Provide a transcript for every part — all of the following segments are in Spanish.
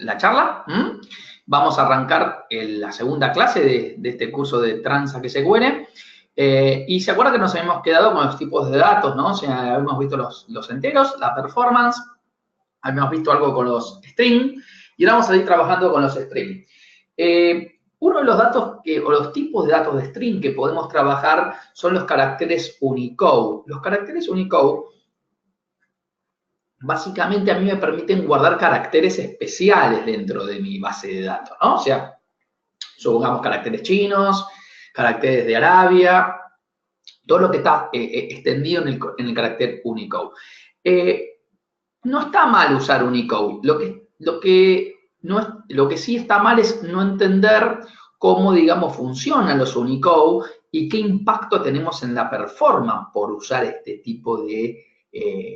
la charla. Vamos a arrancar la segunda clase de este curso de TransAQSQL. Y se acuerda que nos habíamos quedado con los tipos de datos, ¿no? O sea, habíamos visto los enteros, la performance, habíamos visto algo con los string, y ahora vamos a ir trabajando con los string. Uno de los datos o los tipos de datos de string que podemos trabajar son los caracteres Unicode. Los caracteres Unicode básicamente a mí me permiten guardar caracteres especiales dentro de mi base de datos, ¿no? O sea, supongamos caracteres chinos, caracteres de Arabia, todo lo que está extendido en el carácter Unicode. No está mal usar Unicode. Lo que sí está mal es no entender cómo, digamos, funcionan los Unicode y qué impacto tenemos en la performance por usar este tipo de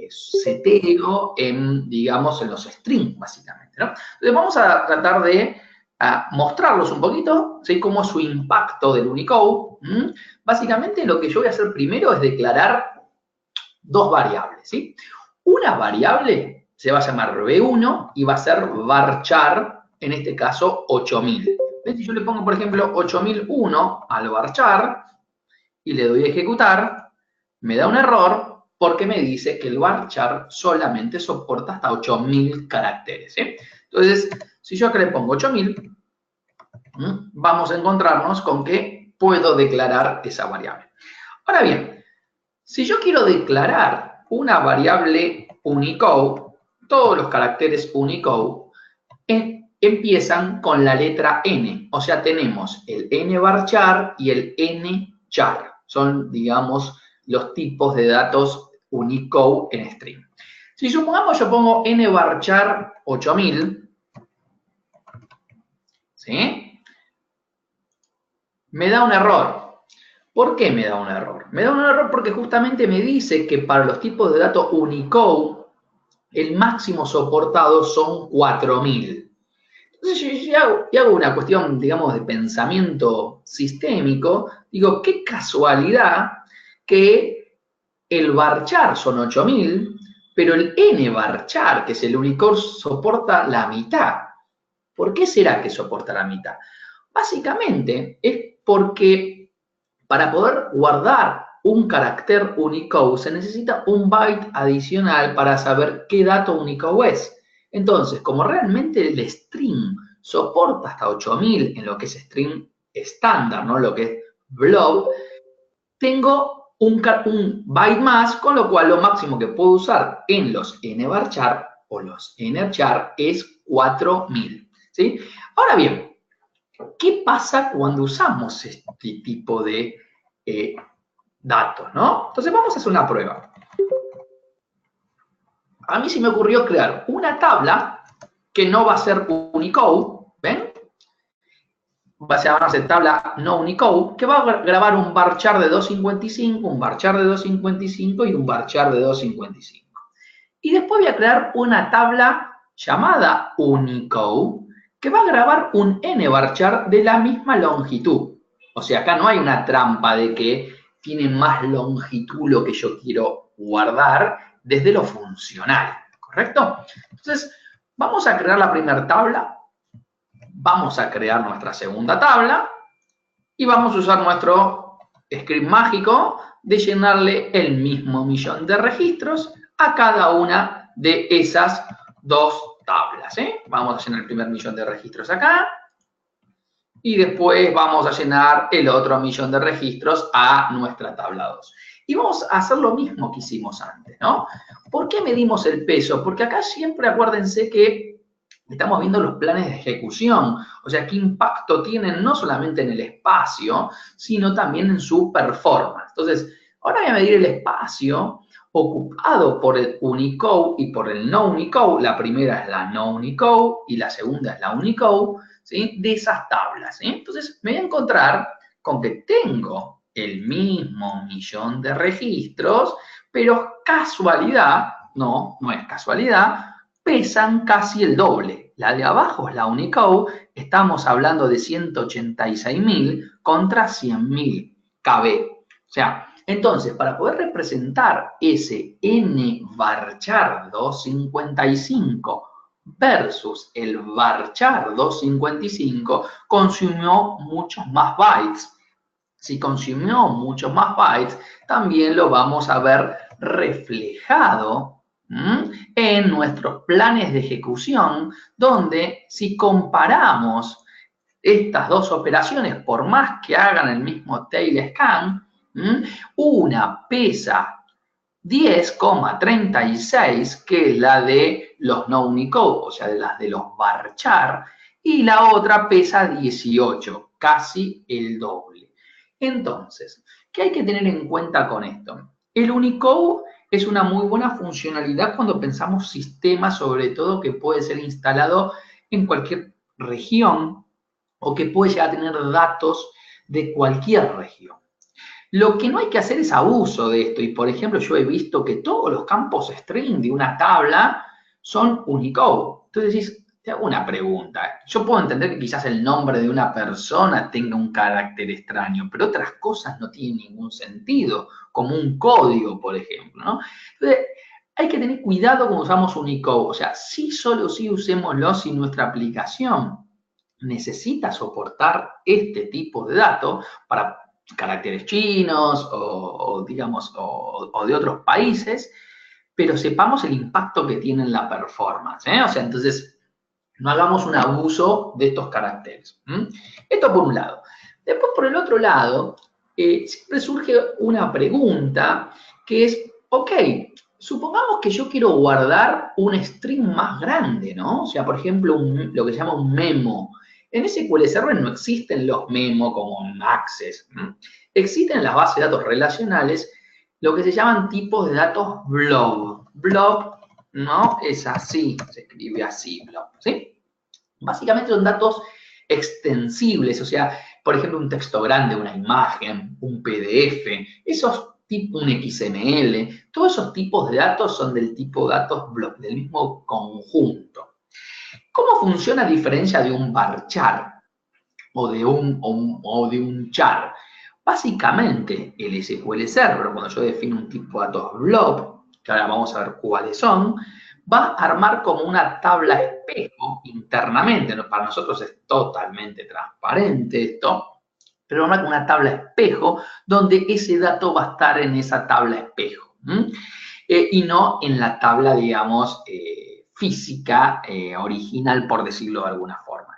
seteo digamos, en los strings, básicamente, ¿no? Entonces vamos a tratar de mostrarlos un poquito, ¿sí? Cómo es su impacto del Unicode. Básicamente lo que yo voy a hacer primero es declarar dos variables, ¿sí? Una variable se va a llamar B1 y va a ser varchar, en este caso, 8000. ¿Ves? Si yo le pongo, por ejemplo, 8001 al varchar y le doy a ejecutar, me da un error porque me dice que el varchar solamente soporta hasta 8000 caracteres, ¿sí? Entonces, si yo acá le pongo 8000, vamos a encontrarnos con que puedo declarar esa variable. Ahora bien, si yo quiero declarar una variable Unicode, todos los caracteres Unicode empiezan con la letra N. O sea, tenemos el nvarchar y el nchar. Son, digamos, los tipos de datos Unicode en string. Si supongamos yo pongo nvarchar 8000, ¿sí? Me da un error. ¿Por qué me da un error? Me da un error porque justamente me dice que para los tipos de datos Unicode, el máximo soportado son 4000. Entonces yo hago una cuestión, digamos, de pensamiento sistémico. Digo, qué casualidad que el varchar son 8000, pero el nvarchar, que es el Unicode, soporta la mitad. ¿Por qué será que soporta la mitad? Básicamente es porque para poder guardar un carácter Unicode se necesita un byte adicional para saber qué dato Unicode es. Entonces, como realmente el string soporta hasta 8000 en lo que es string estándar, ¿no? Lo que es blob, tengo un byte más, con lo cual lo máximo que puedo usar en los nvarchar o los nchar es 4000, ¿sí? Ahora bien, ¿qué pasa cuando usamos este tipo de datos, ¿no? Entonces vamos a hacer una prueba. A mí se me ocurrió crear una tabla que no va a ser Unicode, ¿ven? Va a llamarse tabla no Unicode, que va a grabar un varchar de 255, un varchar de 255 y un varchar de 255. Y después voy a crear una tabla llamada Unicode, que va a grabar un nvarchar de la misma longitud. O sea, acá no hay una trampa de que tiene más longitud lo que yo quiero guardar desde lo funcional, ¿correcto? Entonces, vamos a crear la primera tabla, vamos a crear nuestra segunda tabla y vamos a usar nuestro script mágico de llenarle el mismo millón de registros a cada una de esas dos tablas, ¿eh? Vamos a llenar el primer millón de registros acá y después vamos a llenar el otro millón de registros a nuestra tabla 2. Y vamos a hacer lo mismo que hicimos antes, ¿no? ¿Por qué medimos el peso? Porque acá siempre acuérdense que estamos viendo los planes de ejecución, o sea, qué impacto tienen no solamente en el espacio, sino también en su performance. Entonces, ahora voy a medir el espacio ocupado por el Unicode y por el no Unicode. La primera es la no Unicode y la segunda es la Unicode, ¿sí? De esas tablas, ¿sí? Entonces, me voy a encontrar con que tengo el mismo millón de registros, pero casualidad, no es casualidad, pesan casi el doble. La de abajo es la Unicode, estamos hablando de 186.000 contra 100.000 KB. O sea, entonces, para poder representar ese nvarchar 255 versus el varchar 255 consumió muchos más bytes. Si consumió muchos más bytes, también lo vamos a ver reflejado en nuestros planes de ejecución, donde si comparamos estas dos operaciones, por más que hagan el mismo tail scan, una pesa 10,36, que es la de los no Unicode, o sea, de las de los varchar, y la otra pesa 18, casi el doble. Entonces, ¿qué hay que tener en cuenta con esto? El Unicode es una muy buena funcionalidad cuando pensamos sistemas, sobre todo, que puede ser instalado en cualquier región o que puede llegar a tener datos de cualquier región. Lo que no hay que hacer es abuso de esto. Y, por ejemplo, yo he visto que todos los campos string de una tabla son Unicode. Entonces decís, te hago una pregunta. Yo puedo entender que quizás el nombre de una persona tenga un carácter extraño, pero otras cosas no tienen ningún sentido, como un código, por ejemplo, ¿no? Entonces, hay que tener cuidado cuando usamos Unicode. O sea, sí, solo sí usémoslo si nuestra aplicación necesita soportar este tipo de datos para caracteres chinos o digamos, o de otros países, pero sepamos el impacto que tiene en la performance, ¿eh? O sea, entonces, no hagamos un abuso de estos caracteres. Esto por un lado. Después, por el otro lado, siempre surge una pregunta que es, ok, supongamos que yo quiero guardar un string más grande, ¿no? O sea, por ejemplo, lo que se llama un memo. En SQL Server no existen los memo como un access. Existen en las bases de datos relacionales lo que se llaman tipos de datos blob. Blob, ¿no? Es así, se escribe así, blob, ¿sí? Básicamente son datos extensibles, o sea, por ejemplo, un texto grande, una imagen, un PDF, esos tipos, un XML, todos esos tipos de datos son del tipo datos blob, del mismo conjunto. ¿Cómo funciona a diferencia de un varchar o de un char? Básicamente, el SQL Server, cuando yo defino un tipo de datos blob, que ahora vamos a ver cuáles son, va a armar como una tabla espejo internamente. Para nosotros es totalmente transparente esto, pero va a armar como una tabla espejo donde ese dato va a estar en esa tabla espejo y no en la tabla, digamos, física original, por decirlo de alguna forma.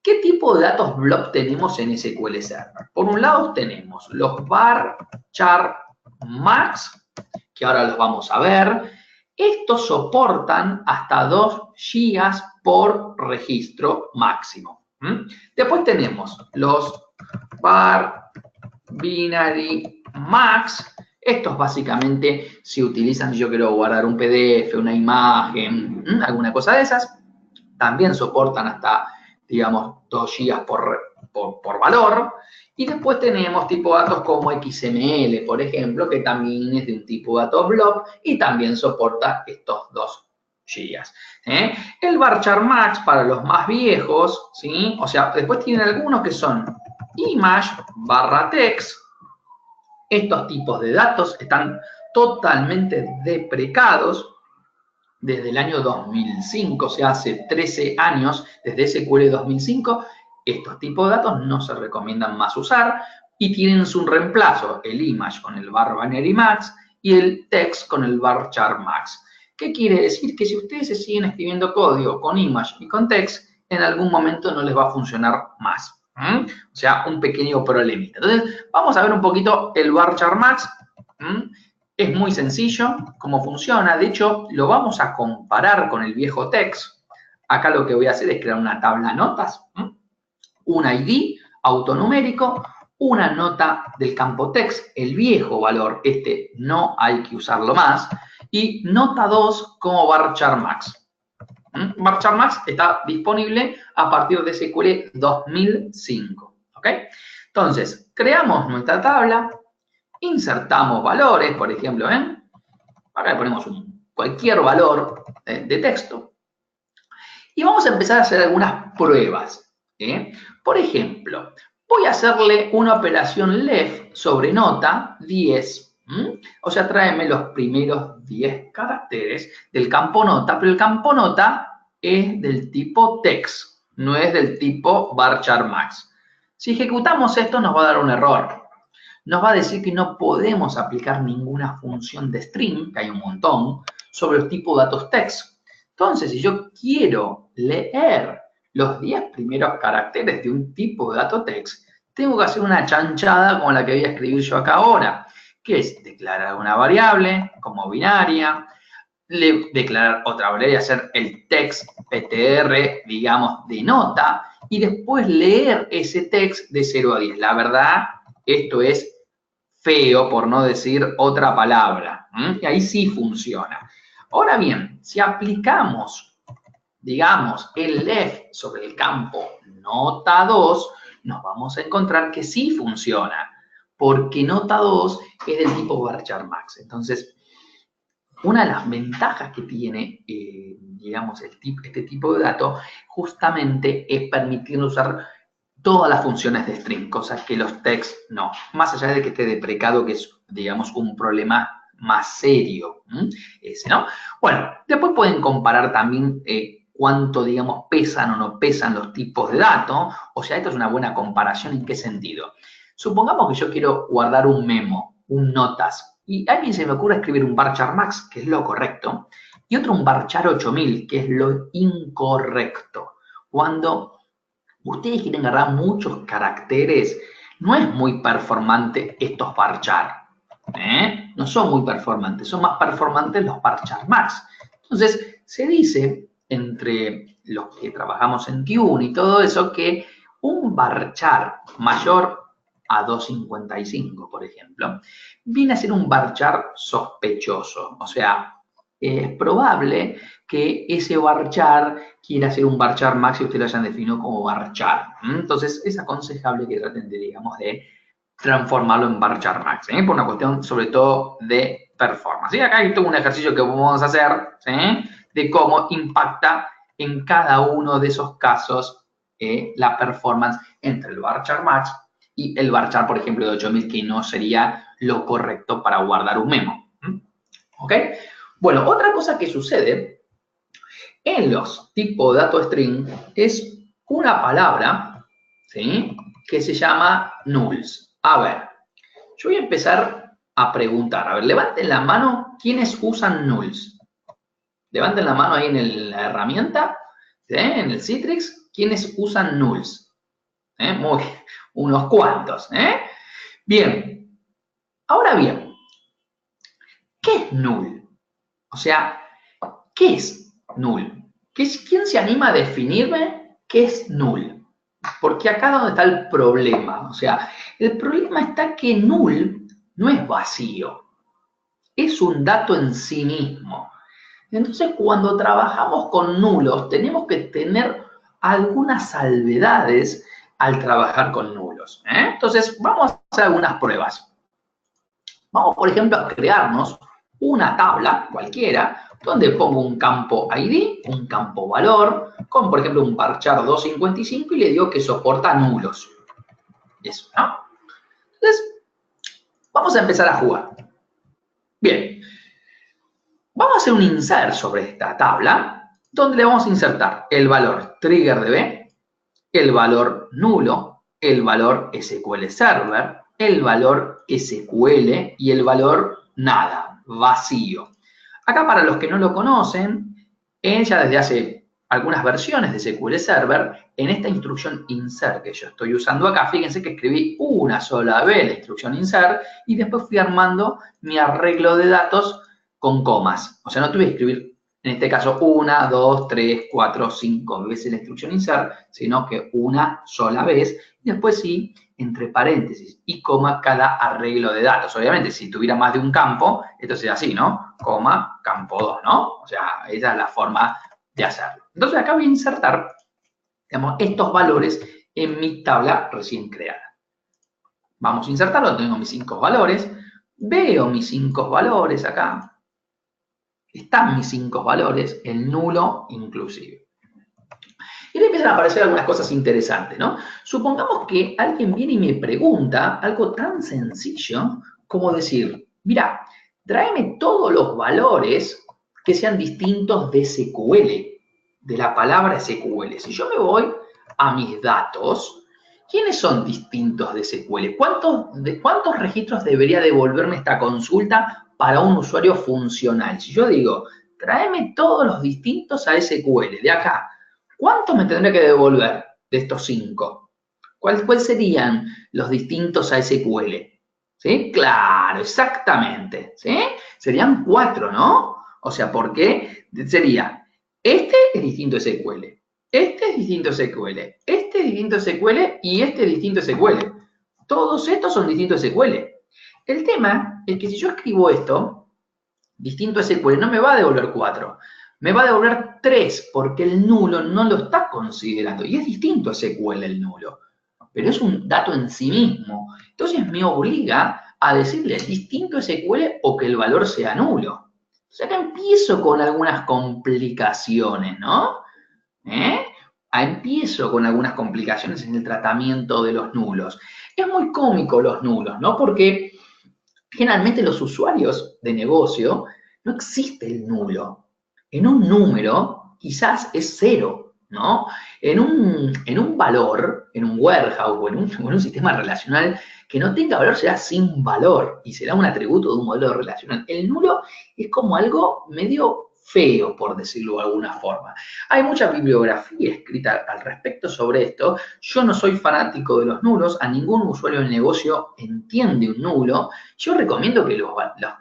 ¿Qué tipo de datos blob tenemos en SQL Server? Por un lado tenemos los varchar max, que ahora los vamos a ver. Estos soportan hasta 2 GB por registro máximo. Después tenemos los var binary max. Estos básicamente se utilizan si yo quiero guardar un PDF, una imagen, alguna cosa de esas. También soportan hasta, digamos, 2 GB por valor. Y después tenemos tipo de datos como XML, por ejemplo, que también es de un tipo de datos blob y también soporta estos 2 GB. El varchar max para los más viejos, ¿sí? O sea, después tienen algunos que son image/text. Estos tipos de datos están totalmente deprecados desde el año 2005, o sea, hace 13 años, desde SQL 2005, estos tipos de datos no se recomiendan más usar y tienen su reemplazo, el image con el var binary max y el text con el varchar max. ¿Qué quiere decir? Que si ustedes se siguen escribiendo código con image y con text, en algún momento no les va a funcionar más. O sea, un pequeño problemita. Entonces, vamos a ver un poquito el varchar max. Es muy sencillo cómo funciona. De hecho, lo vamos a comparar con el viejo text. Acá lo que voy a hacer es crear una tabla de notas. Un ID autonumérico, una nota del campo text, el viejo valor, este no hay que usarlo más, y nota 2 como varchar max. Varchar max está disponible a partir de SQL 2005. ¿Ok? Entonces, creamos nuestra tabla, insertamos valores, por ejemplo, acá le ponemos cualquier valor de texto, y vamos a empezar a hacer algunas pruebas. Por ejemplo, voy a hacerle una operación left sobre nota 10. O sea, tráeme los primeros 10 caracteres del campo nota, pero el campo nota es del tipo text, no es del tipo varchar max. Si ejecutamos esto nos va a dar un error. Nos va a decir que no podemos aplicar ninguna función de string, que hay un montón, sobre el tipo datos text. Entonces, si yo quiero leer los 10 primeros caracteres de un tipo de dato text, tengo que hacer una chanchada como la que voy a escribir yo acá ahora, que es declarar una variable como binaria, declarar otra variable y hacer el text ptr, digamos, de nota, y después leer ese text de 0 a 10. La verdad, esto es feo, por no decir otra palabra. Y ahí sí funciona. Ahora bien, si aplicamos, digamos, el left sobre el campo nota 2, nos vamos a encontrar que sí funciona, porque nota 2 es del tipo varchar max. Entonces, una de las ventajas que tiene, digamos, este tipo de dato, justamente es permitirnos usar todas las funciones de string, cosas que los text no. Más allá de que esté deprecado, que es, digamos, un problema más serio. Ese, ¿no? Bueno, después pueden comparar también cuánto, digamos, pesan o no pesan los tipos de datos. O sea, esto es una buena comparación. ¿En qué sentido? Supongamos que yo quiero guardar un memo, un notas, y a alguien se me ocurre escribir un varchar max, que es lo correcto, y otro un varchar 8000, que es lo incorrecto. Cuando ustedes quieren agarrar muchos caracteres, no es muy performante estos varchar. No son muy performantes, son más performantes los varchar max. Entonces, se dice, entre los que trabajamos en Tune y todo eso, que un varchar mayor a 255, por ejemplo, viene a ser un varchar sospechoso. O sea, es probable que ese varchar quiera ser un varchar max y ustedes lo hayan definido como varchar. Entonces, es aconsejable que traten de, digamos, de transformarlo en varchar max, por una cuestión sobre todo de performance. Y acá hay todo un ejercicio que vamos a hacer, de cómo impacta en cada uno de esos casos la performance entre el varchar max y el varchar, por ejemplo, de 8000, que no sería lo correcto para guardar un memo. ¿Ok? Bueno, otra cosa que sucede en los tipos de dato string es una palabra, ¿sí?, que se llama nulls. A ver, yo voy a empezar a preguntar. A ver, levanten la mano quienes usan nulls. Levanten la mano ahí en la herramienta, ¿sí?, en el Citrix, quienes usan nulls. Muy bien, unos cuantos. Bien, ahora bien, ¿qué es null? O sea, ¿qué es null? ¿Quién se anima a definirme qué es null? Porque acá es donde está el problema. O sea, el problema está que null no es vacío. Es un dato en sí mismo. Entonces, cuando trabajamos con nulos, tenemos que tener algunas salvedades al trabajar con nulos. Entonces, vamos a hacer algunas pruebas. Vamos, por ejemplo, a crearnos una tabla cualquiera donde pongo un campo ID, un campo valor, con, por ejemplo, un varchar 255 y le digo que soporta nulos. Eso, ¿no? Entonces, vamos a empezar a jugar. Bien. Vamos a hacer un insert sobre esta tabla, donde le vamos a insertar el valor triggerDB, el valor nulo, el valor SQL Server, el valor SQL y el valor nada, vacío. Acá, para los que no lo conocen, ya desde hace algunas versiones de SQL Server, en esta instrucción insert que yo estoy usando acá, fíjense que escribí una sola vez la instrucción insert y después fui armando mi arreglo de datos con comas. O sea, no tuve que escribir, en este caso, 1, 2, 3, 4, 5 veces la instrucción insert, sino que una sola vez, y después sí, entre paréntesis y coma, cada arreglo de datos. Obviamente, si tuviera más de un campo, esto sería así, ¿no? Coma, campo 2, ¿no? O sea, esa es la forma de hacerlo. Entonces, acá voy a insertar, digamos, estos valores en mi tabla recién creada. Vamos a insertarlo, tengo mis 5 valores, veo mis 5 valores acá. Están mis 5 valores, el nulo inclusive. Y ahora empiezan a aparecer algunas cosas interesantes, ¿no? Supongamos que alguien viene y me pregunta algo tan sencillo como decir, mira, tráeme todos los valores que sean distintos de SQL. de la palabra SQL. Si yo me voy a mis datos, ¿quiénes son distintos de SQL? ¿Cuántos registros debería devolverme esta consulta para un usuario funcional? Si yo digo, tráeme todos los distintos a SQL, de acá, ¿cuántos me tendré que devolver de estos 5? ¿Cuáles serían los distintos a SQL? ¿Sí? Claro, exactamente. ¿Sí? Serían 4, ¿no? O sea, porque sería, este es distinto a SQL, este es distinto a SQL, este es distinto a SQL y este es distinto a SQL. Todos estos son distintos a SQL. El tema es que si yo escribo esto, distinto a SQL, no me va a devolver 4, me va a devolver 3, porque el nulo no lo está considerando. Y es distinto a SQL el nulo, pero es un dato en sí mismo. Entonces me obliga a decirle distinto a SQL o que el valor sea nulo. O sea, acá empiezo con algunas complicaciones, ¿no? Empiezo con algunas complicaciones en el tratamiento de los nulos. Es muy cómico los nulos, ¿no? Porque generalmente los usuarios de negocio no existe el nulo. En un número quizás es 0, ¿no? En un valor, en un warehouse o en un sistema relacional que no tenga valor será sin valor y será un atributo de un modelo relacional. El nulo es como algo medio feo, por decirlo de alguna forma. Hay mucha bibliografía escrita al respecto sobre esto. Yo no soy fanático de los nulos, a ningún usuario del negocio entiende un nulo. Yo recomiendo que los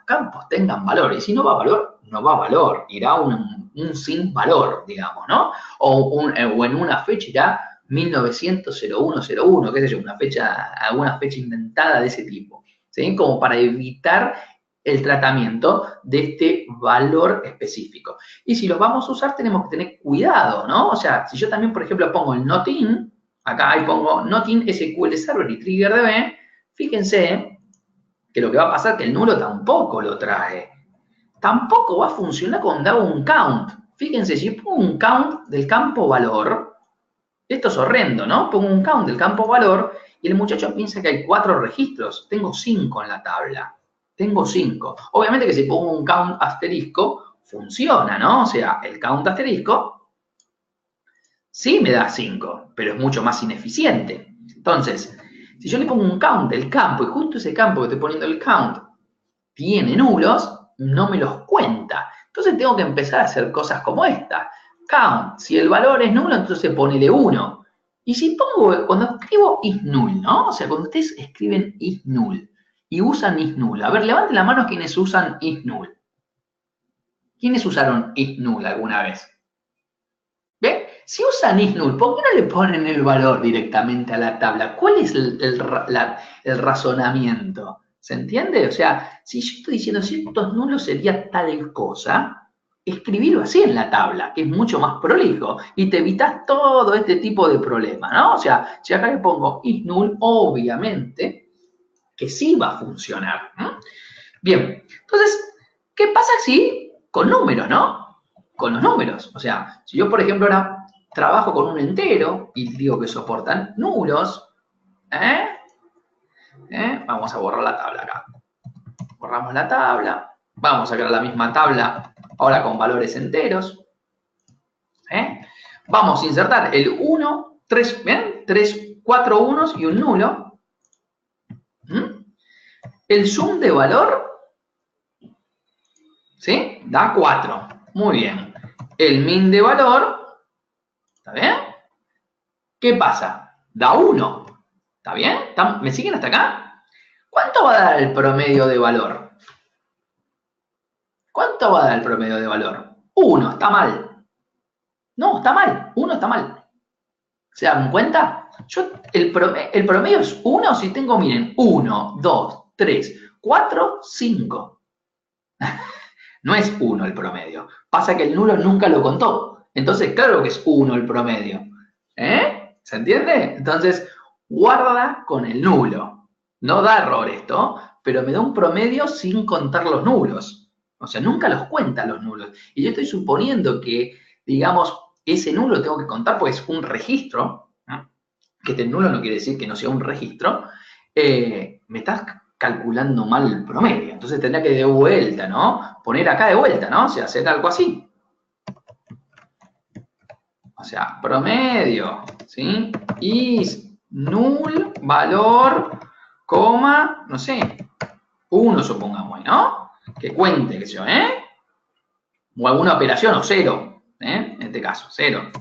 campos tengan valor, y si no va a valor, no va a valor, irá un sin valor, digamos, ¿no? O en una fecha irá 190101, qué sé yo, alguna fecha inventada de ese tipo, ¿sí? Como para evitar el tratamiento de este valor específico. Y si los vamos a usar, tenemos que tener cuidado, ¿no? O sea, si yo también, por ejemplo, pongo el notin, acá ahí pongo notin SQL Server y TriggerDB, fíjense que lo que va a pasar es que el nulo tampoco lo trae. Tampoco va a funcionar cuando hago un count. Fíjense, si pongo un count del campo valor, esto es horrendo, ¿no? Pongo un count del campo valor y el muchacho piensa que hay 4 registros. Tengo 5 en la tabla. Tengo 5. Obviamente que si pongo un count asterisco, funciona, ¿no? O sea, el count asterisco sí me da 5, pero es mucho más ineficiente. Entonces, si yo le pongo un count del campo y justo ese campo que estoy poniendo el count tiene nulos, no me los cuenta. Entonces tengo que empezar a hacer cosas como esta. Count, si el valor es nulo, entonces ponele 1. Y si pongo, cuando escribo is null, ¿no? O sea, cuando ustedes escriben is null y usan is null. A ver, levanten la mano quienes usan is null. ¿Quiénes usaron is null alguna vez? ¿Ve? Si usan is null, ¿por qué no le ponen el valor directamente a la tabla? ¿Cuál es el razonamiento? ¿Se entiende? O sea, si yo estoy diciendo si estos nulos sería tal cosa, escribirlo así en la tabla, que es mucho más prolijo, y te evitas todo este tipo de problemas, ¿no? O sea, si acá le pongo is null, obviamente que sí va a funcionar. Bien, entonces, ¿qué pasa si con números, no? Con los números. O sea, si yo, por ejemplo, ahora trabajo con un entero y digo que soportan nulos, vamos a borrar la tabla acá. Borramos la tabla. Vamos a crear la misma tabla ahora con valores enteros. Vamos a insertar el 1, 3, ¿ven? 3, 4 unos y un nulo. El sum de valor, ¿sí? Da 4. Muy bien. El min de valor, ¿está bien? ¿Qué pasa? Da 1. ¿Está bien? ¿Me siguen hasta acá? ¿Cuánto va a dar el promedio de valor? ¿Cuánto va a dar el promedio de valor? 1, está mal. No, está mal. 1 está mal. ¿Se dan cuenta? El promedio es 1 si tengo, miren, 1, 2, 3, 4, 5. No es 1 el promedio. Pasa que el nulo nunca lo contó. Entonces, claro que es 1 el promedio. ¿Se entiende? Entonces, guarda con el nulo. No da error esto, pero me da un promedio sin contar los nulos. O sea, nunca los cuenta los nulos. Y yo estoy suponiendo que, digamos, ese nulo lo tengo que contar porque es un registro, ¿no? Que este nulo no quiere decir que no sea un registro. Me estás calculando mal el promedio. Entonces tendría que de vuelta, ¿no? Poner acá de vuelta, ¿no? O sea, hacer algo así. O sea, promedio, ¿sí? Is null, valor, coma, no sé, 1 supongamos, ¿no? Que cuente, qué sé yo, ¿eh? O alguna operación o 0, ¿eh? En este caso, 0.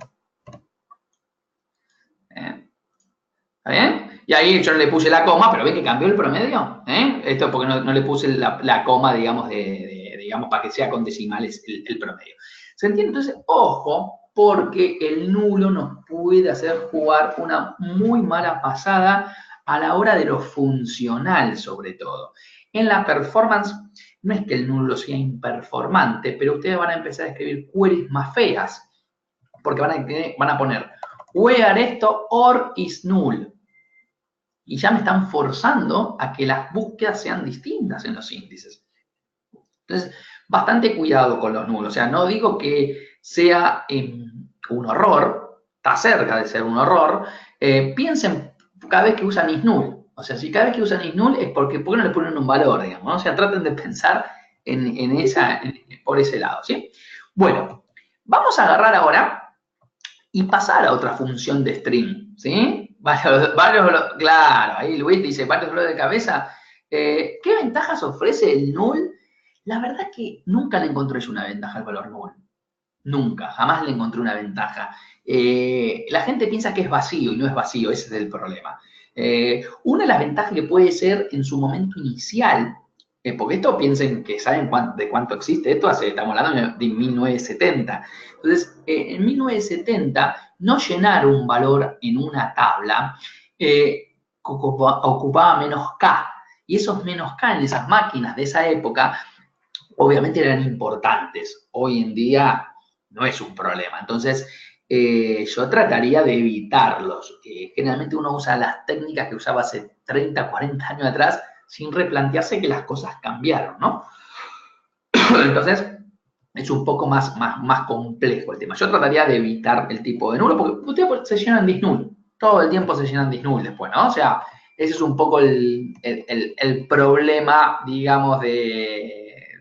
¿Está bien? Y ahí yo no le puse la coma, pero ven que cambió el promedio, ¿eh? Esto porque no le puse la coma, digamos, digamos, para que sea con decimales el promedio. ¿Se entiende? Entonces, ojo, porque el nulo nos puede hacer jugar una muy mala pasada a la hora de lo funcional, sobre todo. En la performance, no es que el nulo sea imperformante, pero ustedes van a empezar a escribir queries más feas, porque van a poner where esto or is null. Y ya me están forzando a que las búsquedas sean distintas en los índices. Entonces, bastante cuidado con los nulos. O sea, no digo que sea un horror, está cerca de ser un horror. Piensen cada vez que usan is null. O sea, si cada vez que usan is null es porque ¿por qué no le ponen un valor, digamos? ¿No? O sea, traten de pensar por ese lado, ¿sí? Bueno, vamos a agarrar ahora y pasar a otra función de string, ¿sí? Claro, ahí Luis dice, varios dolores de cabeza. ¿Qué ventajas ofrece el null? La verdad que nunca le encontré yo una ventaja al valor null. Nunca, jamás le encontré una ventaja. La gente piensa que es vacío y no es vacío, ese es el problema. Una de las ventajas que puede ser en su momento inicial, porque esto piensen que saben de cuánto existe, esto estamos hablando de 1970. Entonces, en 1970, no llenar un valor en una tabla ocupaba menos K. Y esos menos K en esas máquinas de esa época, obviamente eran importantes. Hoy en día no es un problema. Entonces, yo trataría de evitarlos. Generalmente uno usa las técnicas que usaba hace 30, 40 años atrás sin replantearse que las cosas cambiaron, ¿no? Entonces, es un poco más complejo el tema. Yo trataría de evitar el tipo de nulo, porque ustedes se llenan disnull. Todo el tiempo se llenan disnull después, ¿no? O sea, ese es un poco el problema, digamos, de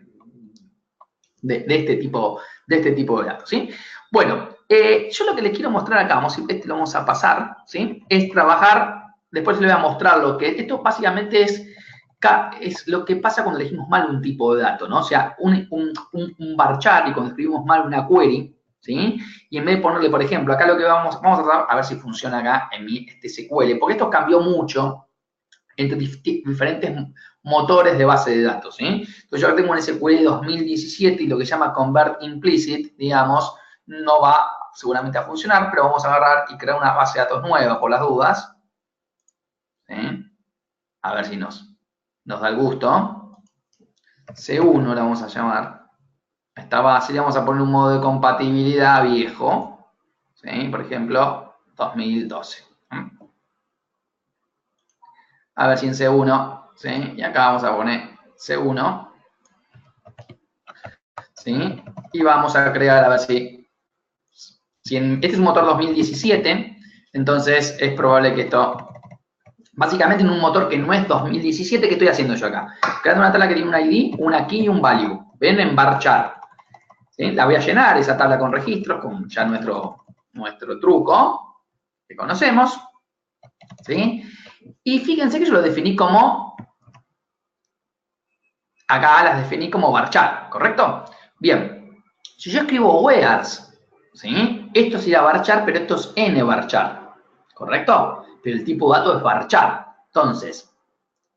este tipo de datos, ¿sí? Bueno, yo lo que les quiero mostrar acá, lo vamos a pasar, ¿sí? Es trabajar, después les voy a mostrar lo que, esto básicamente es lo que pasa cuando elegimos mal un tipo de dato, ¿no? O sea, un varchar y cuando escribimos mal una query, ¿sí? Y en vez de ponerle, por ejemplo, acá lo que vamos a tratar, a ver si funciona acá en mi SQL, porque esto cambió mucho entre diferentes motores de base de datos, ¿sí? Entonces yo ahora tengo un SQL 2017 y lo que se llama Convert Implicit, digamos, no va seguramente a funcionar, pero vamos a agarrar y crear una base de datos nueva por las dudas, ¿sí? A ver si nos da el gusto. C1 la vamos a llamar. Esta base le vamos a poner un modo de compatibilidad viejo, ¿sí? Por ejemplo, 2012. A ver si en C1, ¿sí? Y acá vamos a poner C1, ¿sí? Y vamos a crear, a ver si este es un motor 2017, entonces es probable que esto, básicamente en un motor que no es 2017, ¿qué estoy haciendo yo acá? Creando una tabla que tiene un ID, una key y un value. ¿Ven? En varchar. ¿Sí? La voy a llenar, esa tabla con registros, con ya nuestro truco que conocemos, ¿sí? Y fíjense que yo lo definí como, acá las definí como varchar, ¿correcto? Bien, si yo escribo where's, ¿sí? Esto es ir a varchar, pero esto es nvarchar, ¿correcto? Pero el tipo de dato es varchar. Entonces,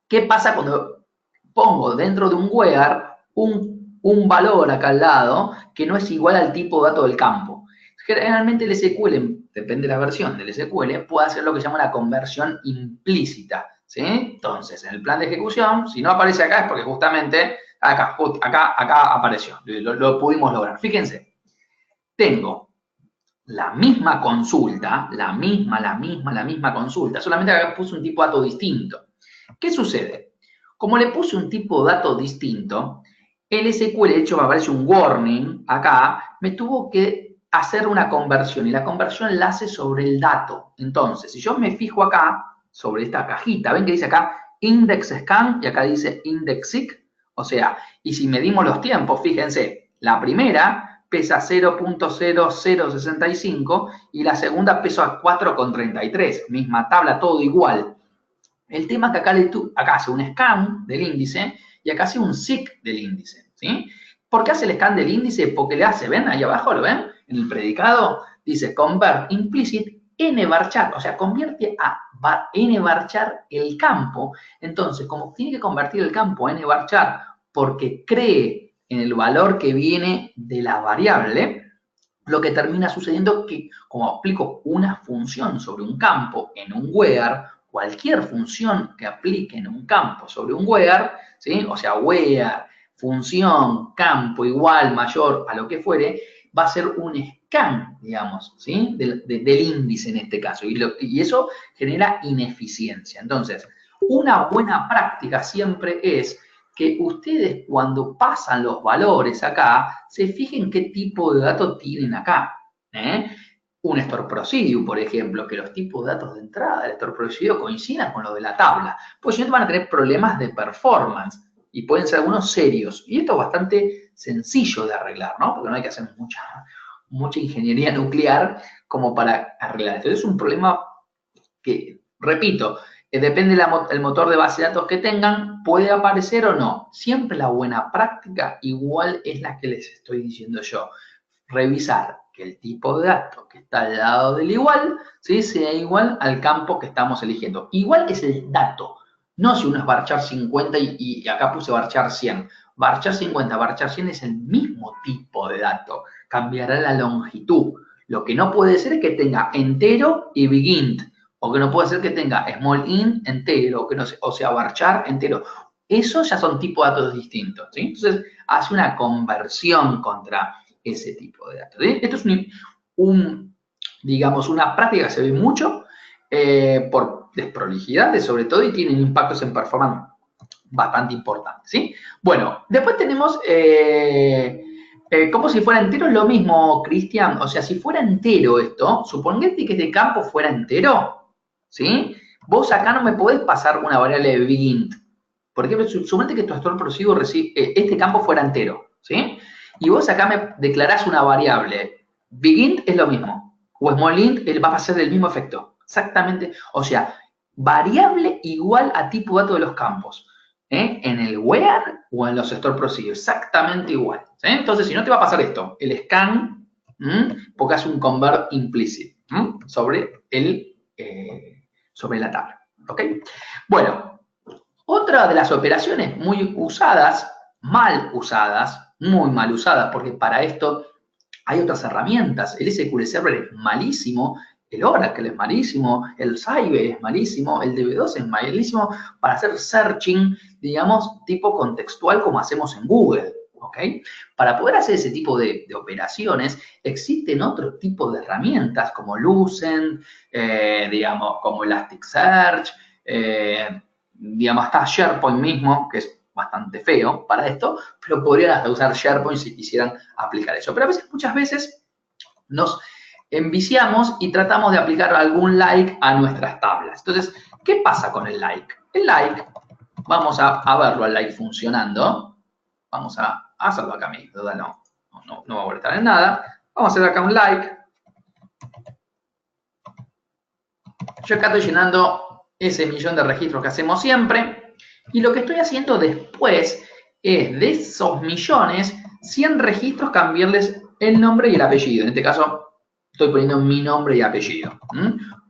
¿qué pasa cuando pongo dentro de un where un valor acá al lado que no es igual al tipo de dato del campo? Generalmente el SQL, depende de la versión del SQL, puede hacer lo que se llama una conversión implícita, ¿sí? Entonces, en el plan de ejecución, si no aparece acá es porque justamente acá apareció, lo pudimos lograr. Fíjense, tengo la misma consulta, la misma consulta, solamente acá puse un tipo de dato distinto. ¿Qué sucede? Como le puse un tipo de dato distinto, el SQL, de hecho me aparece un warning acá, me tuvo que hacer una conversión y la conversión la hace sobre el dato. Entonces, si yo me fijo acá, sobre esta cajita, ven que dice acá index scan y acá dice index seek, o sea, y si medimos los tiempos, fíjense, la primera pesa 0.0065 y la segunda pesa 4,33. Misma tabla, todo igual. El tema es que acá hace un scan del índice y acá hace un seek del índice, ¿sí? ¿Por qué hace el scan del índice? Porque le hace, ¿ven? Ahí abajo, ¿lo ven? En el predicado dice convert implicit n-varchar, o sea, convierte a n-varchar el campo. Entonces, como tiene que convertir el campo a n-varchar porque cree en el valor que viene de la variable, lo que termina sucediendo es que, como aplico una función sobre un campo en un where, cualquier función que aplique en un campo sobre un where, ¿sí? O sea, where, función, campo igual, mayor, a lo que fuere, va a ser un scan, digamos, ¿sí? Del índice en este caso. Y eso genera ineficiencia. Entonces, una buena práctica siempre es que ustedes cuando pasan los valores acá, se fijen qué tipo de datos tienen acá. Un store procedure, por ejemplo, que los tipos de datos de entrada del store procedure coincidan con los de la tabla. Pues si no, van a tener problemas de performance y pueden ser algunos serios. Y esto es bastante sencillo de arreglar, ¿no? Porque no hay que hacer mucha ingeniería nuclear como para arreglar. Entonces es un problema que, repito, depende del motor de base de datos que tengan, puede aparecer o no. Siempre la buena práctica igual es la que les estoy diciendo yo. Revisar que el tipo de dato que está al lado del igual, ¿sí? Sea igual al campo que estamos eligiendo. Igual es el dato, no si uno es varchar 50 y acá puse varchar 100. Varchar 50, varchar 100 es el mismo tipo de dato, cambiará la longitud. Lo que no puede ser es que tenga entero y big int, o que no puede ser que tenga small int entero, que no sé, o sea, varchar entero. Esos ya son tipos de datos distintos, ¿sí? Entonces, hace una conversión contra ese tipo de datos. ¿Sí? Esto es digamos, una práctica que se ve mucho por desprolijidades, sobre todo, y tienen impactos en performance bastante importantes, ¿sí? Bueno, después tenemos como si fuera entero, es lo mismo, Cristian. O sea, si fuera entero esto, suponete que este campo fuera entero, ¿sí? Vos acá no me podés pasar una variable de bigint. Por ejemplo, suponete que tu store procedure este campo fuera entero, ¿sí? Y vos acá me declarás una variable. Bigint es lo mismo. O smallint va a ser el mismo efecto. Exactamente. O sea, variable igual a tipo de datos de los campos. En el where o en los store procedure. Exactamente igual. ¿Sí? Entonces, si no te va a pasar esto, el scan, porque hace un convert implicit sobre la tabla. ¿Ok? Bueno, otra de las operaciones muy usadas, mal usadas, muy mal usadas, porque para esto hay otras herramientas. El SQL Server es malísimo, el Oracle es malísimo, el Sybase es malísimo, el DB2 es malísimo para hacer searching, digamos, tipo contextual como hacemos en Google. ¿Ok? Para poder hacer ese tipo de operaciones, existen otro tipo de herramientas como Lucent, digamos, como Elasticsearch, digamos, hasta SharePoint mismo, que es bastante feo para esto, pero podrían hasta usar SharePoint si quisieran aplicar eso. Pero muchas veces nos enviciamos y tratamos de aplicar algún like a nuestras tablas. Entonces, ¿qué pasa con el like? El like, vamos a verlo al like funcionando. Vamos a hacerlo acá, mi duda no va a molestar en nada. Vamos a hacer acá un like. Yo acá estoy llenando ese millón de registros que hacemos siempre. Y lo que estoy haciendo después es de esos millones, 100 registros, cambiarles el nombre y el apellido. En este caso, estoy poniendo mi nombre y apellido.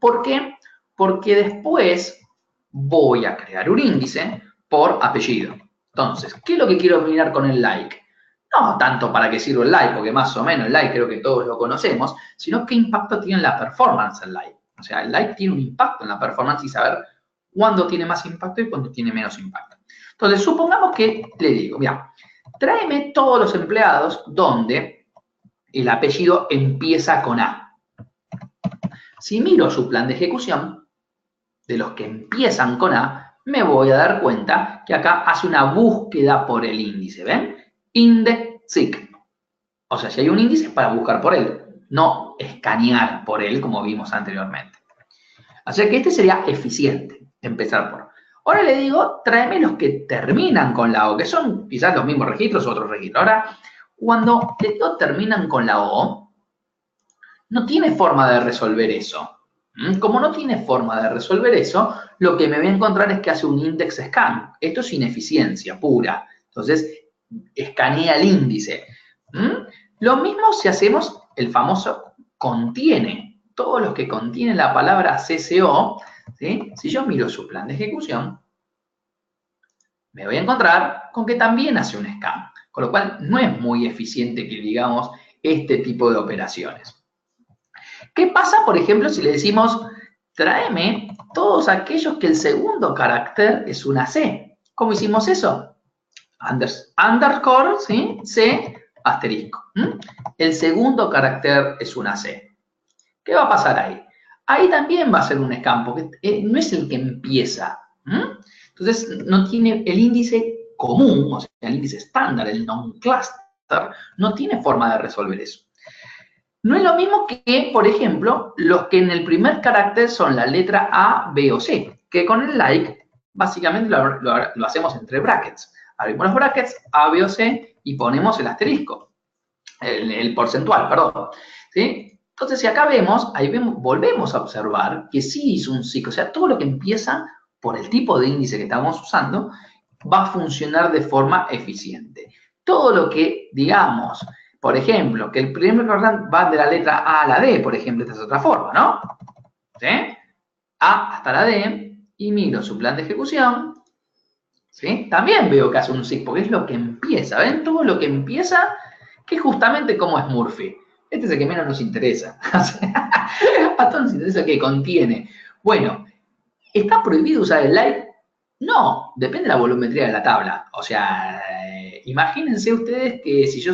¿Por qué? Porque después voy a crear un índice por apellido. Entonces, ¿qué es lo que quiero mirar con el like? No tanto para qué sirve el like, porque más o menos el like creo que todos lo conocemos, sino qué impacto tiene en la performance el like. O sea, el like tiene un impacto en la performance y saber cuándo tiene más impacto y cuándo tiene menos impacto. Entonces, supongamos que le digo, mira, tráeme todos los empleados donde el apellido empieza con A. Si miro su plan de ejecución, de los que empiezan con A, me voy a dar cuenta que acá hace una búsqueda por el índice, ¿ven? Index-seek. O sea, si hay un índice es para buscar por él, no escanear por él como vimos anteriormente. Así que este sería eficiente, empezar por. Ahora le digo, tráeme los que terminan con la O, que son quizás los mismos registros o otros registros. Ahora, Cuando de todo terminan con la O, no tiene forma de resolver eso. Como no tiene forma de resolver eso, lo que me voy a encontrar es que hace un index scan. Esto es ineficiencia pura. Entonces, escanea el índice. Lo mismo si hacemos el famoso contiene. Todos los que contienen la palabra CCO, ¿sí? Si yo miro su plan de ejecución, me voy a encontrar con que también hace un scan. Con lo cual, no es muy eficiente que digamos este tipo de operaciones. ¿Qué pasa, por ejemplo, si le decimos, tráeme todos aquellos que el segundo carácter es una C? ¿Cómo hicimos eso? Underscore, ¿sí? C, asterisco. El segundo carácter es una C. ¿Qué va a pasar ahí? Ahí también va a ser un scan, porque no es el que empieza. Entonces, no tiene el índice común, o sea, el índice estándar, el non-cluster, no tiene forma de resolver eso. No es lo mismo que, por ejemplo, los que en el primer carácter son la letra A, B o C, que con el like básicamente lo hacemos entre brackets. Abrimos los brackets, A, B o C, y ponemos el asterisco, el porcentual, perdón. ¿Sí? Entonces, si acá vemos, volvemos a observar que sí hizo un ciclo. O sea, todo lo que empieza por el tipo de índice que estamos usando va a funcionar de forma eficiente. Todo lo que, digamos, por ejemplo, que el primer carácter va de la letra A a la D, por ejemplo, esta es otra forma, ¿no? ¿Sí? A hasta la D, y miro su plan de ejecución, ¿sí? También veo que hace un SIG, porque es lo que empieza, ¿ven? Todo lo que empieza, que es justamente como es Murphy. Este es el que menos nos interesa. A todos nos interesa que contiene. Bueno, ¿está prohibido usar el like? No, depende de la volumetría de la tabla. O sea, imagínense ustedes que si yo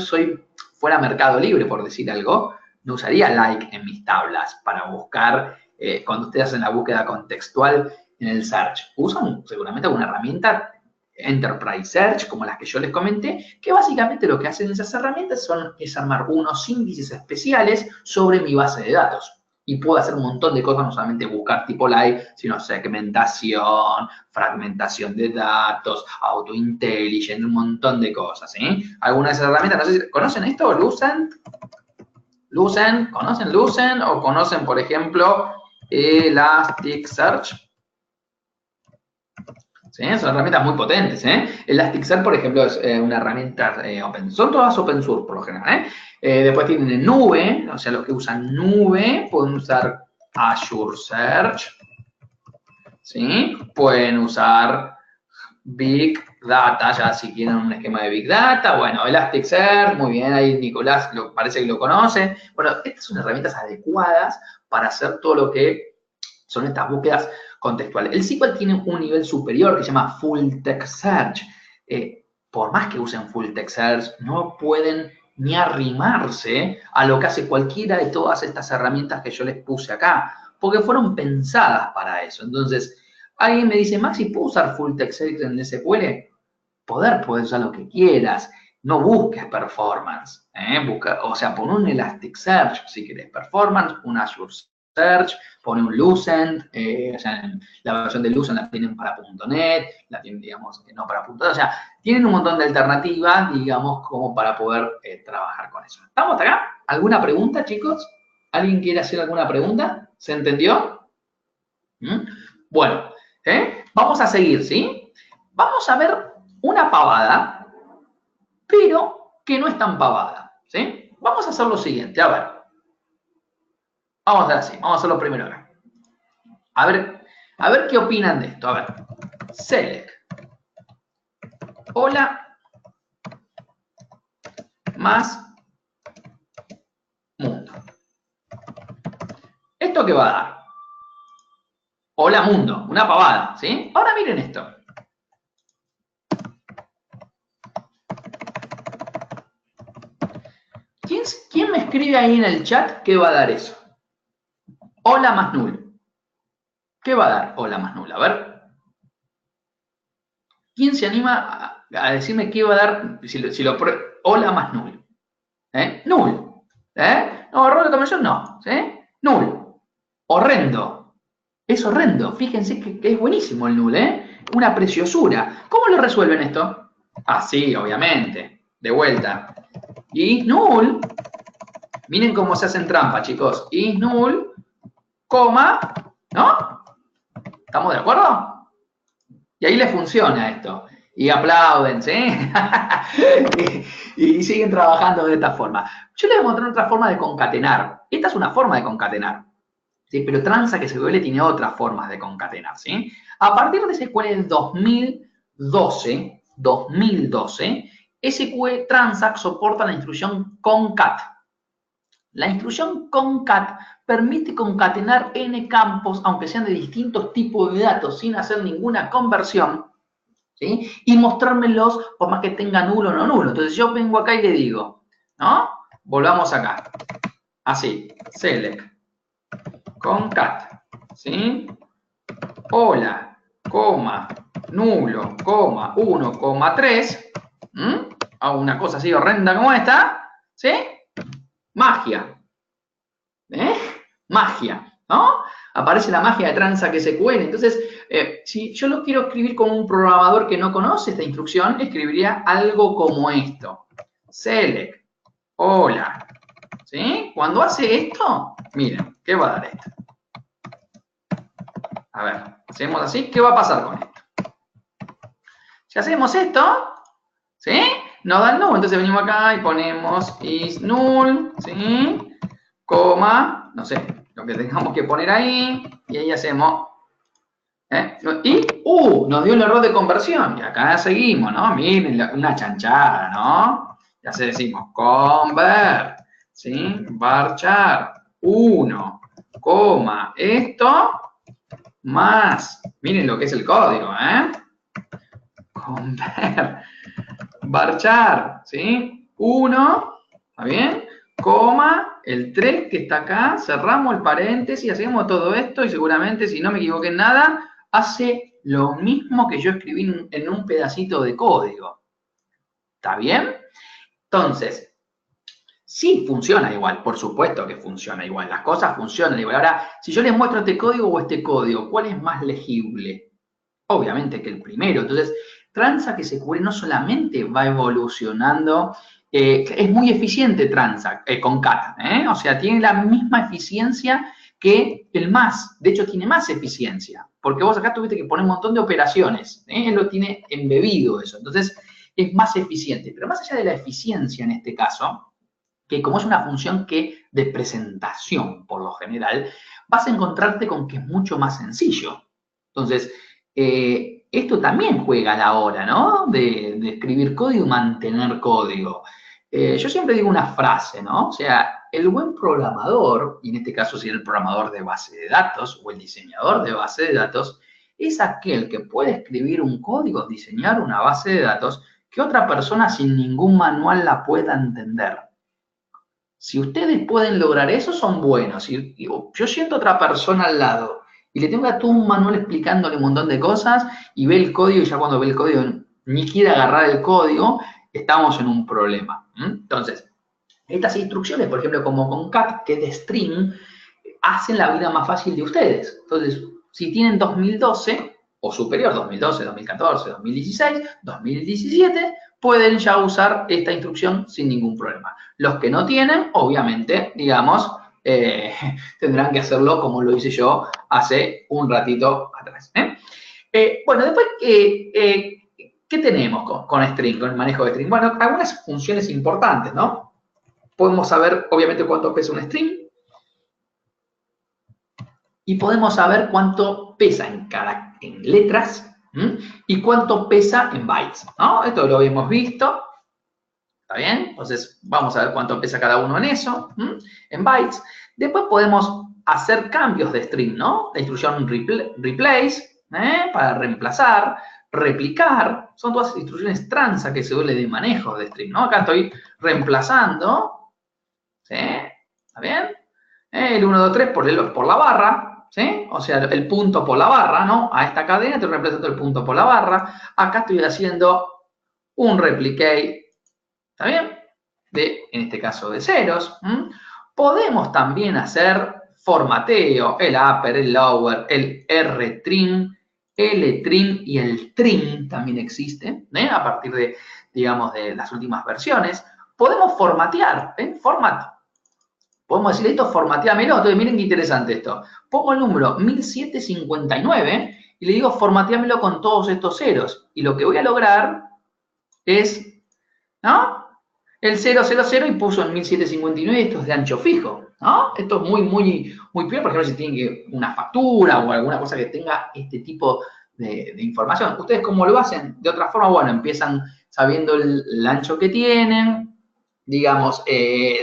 fuera Mercado Libre, por decir algo, no usaría like en mis tablas para buscar, cuando ustedes hacen la búsqueda contextual en el search. Usan seguramente alguna herramienta Enterprise Search, como las que yo les comenté, que básicamente lo que hacen esas herramientas es armar unos índices especiales sobre mi base de datos. Y puedo hacer un montón de cosas, no solamente buscar tipo like, sino segmentación, fragmentación de datos, auto-intelligence, un montón de cosas, ¿sí? Algunas de esas herramientas, no sé si conocen esto, Lucent, ¿conocen Lucent? O conocen, por ejemplo, Elasticsearch. ¿Sí? Son herramientas muy potentes, Elasticsearch, por ejemplo, es una herramienta open source, son todas open source por lo general, después tienen nube, o sea, los que usan nube pueden usar Azure Search, ¿sí? Pueden usar Big Data, ya si quieren un esquema de Big Data, bueno, Elasticsearch, muy bien, ahí Nicolás parece que lo conoce. Bueno, estas son herramientas adecuadas para hacer todo lo que son estas búsquedas contextuales. El SQL tiene un nivel superior que se llama Full Text Search. Por más que usen Full Text Search, no pueden ni arrimarse a lo que hace cualquiera de todas estas herramientas que yo les puse acá, porque fueron pensadas para eso. Entonces, alguien me dice, Maxi, ¿puedo usar Full Text Search en SQL? Puedes usar lo que quieras. No busques performance. O sea, pon un Elasticsearch si querés performance, un Azure Search, pone un Lucent, o sea, la versión de Lucent la tienen para .NET, la tienen, digamos, que no para .NET, o sea, tienen un montón de alternativas, digamos, como para poder trabajar con eso. ¿Estamos hasta acá? ¿Alguna pregunta, chicos? ¿Alguien quiere hacer alguna pregunta? ¿Se entendió? Bueno, vamos a seguir, ¿sí? Vamos a ver una pavada, pero que no es tan pavada, ¿sí? Vamos a hacer lo siguiente, a ver. Vamos a hacer así, vamos a hacerlo primero acá. A ver qué opinan de esto. A ver, select. Hola más mundo. ¿Esto qué va a dar? Hola mundo, una pavada, ¿sí? Ahora miren esto. ¿Quién me escribe ahí en el chat qué va a dar eso? Hola más null. ¿Qué va a dar hola más null? A ver. ¿Quién se anima a decirme qué va a dar hola más null? Null. No, error de conversión no. Null. Horrendo. Es horrendo. Fíjense que es buenísimo el null, Una preciosura. ¿Cómo lo resuelven esto? Ah, sí, obviamente. de vuelta, is null, miren cómo se hacen trampa, chicos, is null, coma, ¿no? ¿Estamos de acuerdo? Y ahí les funciona esto. Y aplauden, ¿sí? y siguen trabajando de esta forma. Yo les voy a mostrar otra forma de concatenar. Esta es una forma de concatenar, ¿sí? Pero Transact SQL tiene otras formas de concatenar, ¿sí? A partir de SQL 2012, SQL Transact soporta la instrucción concat. La instrucción concat permite concatenar n campos, aunque sean de distintos tipos de datos, sin hacer ninguna conversión, ¿sí? Y mostrármelos por más que tenga nulo o no nulo. Entonces yo vengo acá y le digo, ¿no? Volvamos acá. Así, select, concat, ¿sí? Hola, coma, nulo, coma, 1,3. Hago una cosa así horrenda como esta, ¿sí? Magia. Magia, ¿no? Aparece la magia de Transact SQL. Entonces, si yo lo quiero escribir como un programador que no conoce esta instrucción, escribiría algo como esto. Select, hola, ¿sí? Cuando hace esto, miren, ¿qué va a dar esto? A ver, hacemos así, ¿qué va a pasar con esto? Si hacemos esto, ¿sí? Nos da el null, entonces venimos acá y ponemos is null, ¿sí? Coma, no sé, lo que tengamos que poner ahí, y ahí hacemos, y, nos dio el error de conversión, y acá seguimos, ¿no? Miren, una chanchada, ¿no? Ya se decimos, convert, ¿sí? Varchar, 1, coma, esto, más, miren lo que es el código, convert, varchar, ¿sí? 1, ¿está bien? Coma, el 3 que está acá, cerramos el paréntesis, hacemos todo esto y seguramente, si no me equivoqué en nada, hace lo mismo que yo escribí en un pedacito de código. ¿Está bien? Entonces, sí funciona igual, por supuesto que funciona igual, las cosas funcionan igual. Ahora, si yo les muestro este código o este código, ¿cuál es más legible? Obviamente que el primero. Entonces, Transact SQL no solamente va evolucionando, es muy eficiente Transact, concat, o sea, tiene la misma eficiencia que el más, de hecho tiene más eficiencia, porque vos acá tuviste que poner un montón de operaciones, él lo tiene embebido eso, entonces es más eficiente. Pero más allá de la eficiencia en este caso, que como es una función que de presentación por lo general, vas a encontrarte con que es mucho más sencillo. Entonces, esto también juega a la hora, ¿no? De escribir código y mantener código. Yo siempre digo una frase, ¿no? O sea, el buen programador, y en este caso si el programador de base de datos o el diseñador de base de datos, es aquel que puede escribir un código, diseñar una base de datos que otra persona sin ningún manual la pueda entender. Si ustedes pueden lograr eso, son buenos. Si yo siento otra persona al lado y le tengo a todo un manual explicándole un montón de cosas y ve el código y ya cuando ve el código ni quiere agarrar el código, estamos en un problema. Entonces, estas instrucciones, por ejemplo, como concat, que es de string, hacen la vida más fácil de ustedes. Entonces, si tienen 2012 o superior, 2012, 2014, 2016, 2017, pueden ya usar esta instrucción sin ningún problema. Los que no tienen, obviamente, digamos, tendrán que hacerlo como lo hice yo hace un ratito atrás. Bueno, después, ¿qué tenemos con string, con el manejo de string? Bueno, algunas funciones importantes, ¿no? Podemos saber, obviamente, cuánto pesa un string y podemos saber cuánto pesa en letras y cuánto pesa en bytes, ¿no? Esto lo habíamos visto. ¿Está bien? Entonces, vamos a ver cuánto pesa cada uno en eso, en bytes. Después podemos hacer cambios de string, ¿no? La instrucción replace, para reemplazar, replicar, son todas instrucciones Transact SQL de manejo de string, ¿no? Acá estoy reemplazando, ¿sí? ¿Está bien? El 1, 2, 3 por la barra, ¿sí? O sea, el punto por la barra, ¿no? A esta cadena estoy reemplazando el punto por la barra. Acá estoy haciendo un replicate, ¿está bien? En este caso, de ceros. Podemos también hacer formateo, el upper, el lower, el rtrim, el trim y el trim también existe, a partir digamos, de las últimas versiones. Podemos formatear, ¿ven? Format. Podemos decirle esto, formateamelo. Entonces, miren qué interesante esto. Pongo el número 1759 y le digo, formateamelo con todos estos ceros. Y lo que voy a lograr es, ¿no? El 000 y puso en 1759, esto es de ancho fijo, ¿no? Esto es muy peor, por ejemplo, si tienen una factura o alguna cosa que tenga este tipo de información. ¿Ustedes cómo lo hacen? De otra forma, bueno, empiezan sabiendo el ancho que tienen, digamos,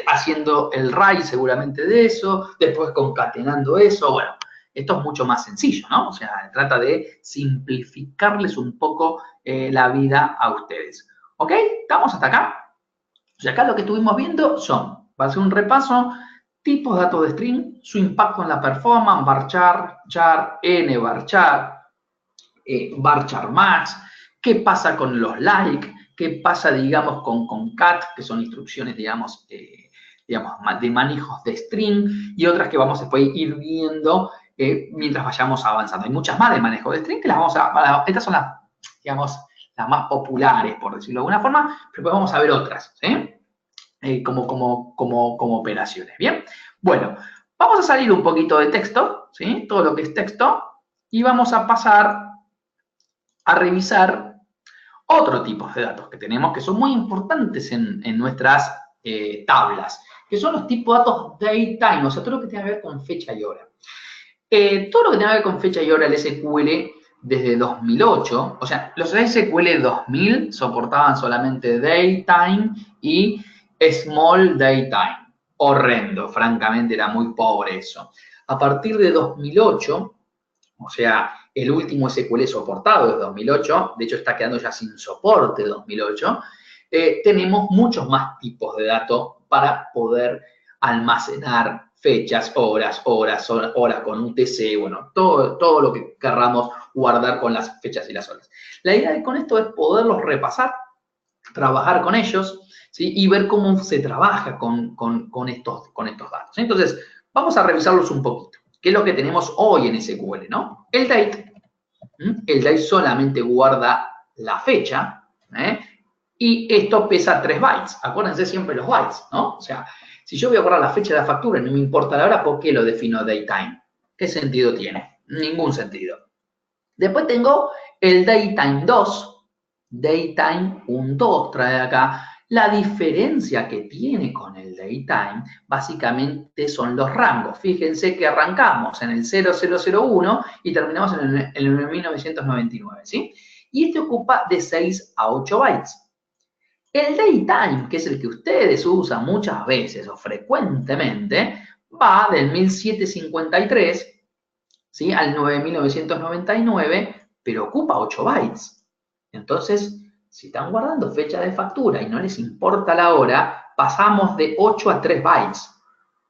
haciendo el RAI seguramente de eso, después concatenando eso, bueno, esto es mucho más sencillo, ¿no? O sea, trata de simplificarles un poco la vida a ustedes. ¿Ok? ¿Estamos hasta acá? O sea, acá lo que estuvimos viendo va a ser un repaso, tipos de datos de string, su impacto en la performance, varchar, char, nvarchar, varchar max, qué pasa con los like, qué pasa, digamos, con cat, que son instrucciones, digamos, de manejos de string, y otras que vamos después a ir viendo mientras vayamos avanzando. Hay muchas más de manejo de string que estas son las, digamos, las más populares, por decirlo de alguna forma, pero después vamos a ver otras, ¿sí? Como operaciones, ¿bien? Bueno, vamos a salir un poquito de texto, ¿sí? Todo lo que es texto, y vamos a pasar a revisar otro tipo de datos que tenemos que son muy importantes en nuestras tablas, que son los tipos de datos datetime, o sea, todo lo que tiene que ver con fecha y hora. Todo lo que tiene que ver con fecha y hora, el SQL desde 2008, o sea, los SQL 2000 soportaban solamente datetime y small datetime. Horrendo, francamente, era muy pobre eso. A partir de 2008, o sea, el último SQL soportado es 2008, de hecho está quedando ya sin soporte 2008, tenemos muchos más tipos de datos para poder almacenar fechas, horas con UTC, bueno, todo lo que querramos guardar con las fechas y las horas. La idea con esto es poderlos repasar, trabajar con ellos, ¿sí? Y ver cómo se trabaja con estos datos. Entonces, vamos a revisarlos un poquito. ¿Qué es lo que tenemos hoy en SQL, no? El date solamente guarda la fecha, y esto pesa 3 bytes. Acuérdense siempre los bytes, ¿no? O sea, si yo voy a guardar la fecha de la factura y no me importa la hora, ¿por qué lo defino datetime? ¿Qué sentido tiene? Ningún sentido. Después tengo el datetime 2. Datetime 1.2 trae acá. La diferencia que tiene con el datetime básicamente son los rangos. Fíjense que arrancamos en el 0001 y terminamos en el 1999, ¿sí? Y este ocupa de 6 a 8 bytes. El datetime, que es el que ustedes usan muchas veces o frecuentemente, va del 1753, ¿sí? Al 9999, pero ocupa 8 bytes. Entonces, si están guardando fecha de factura y no les importa la hora, pasamos de 8 a 3 bytes.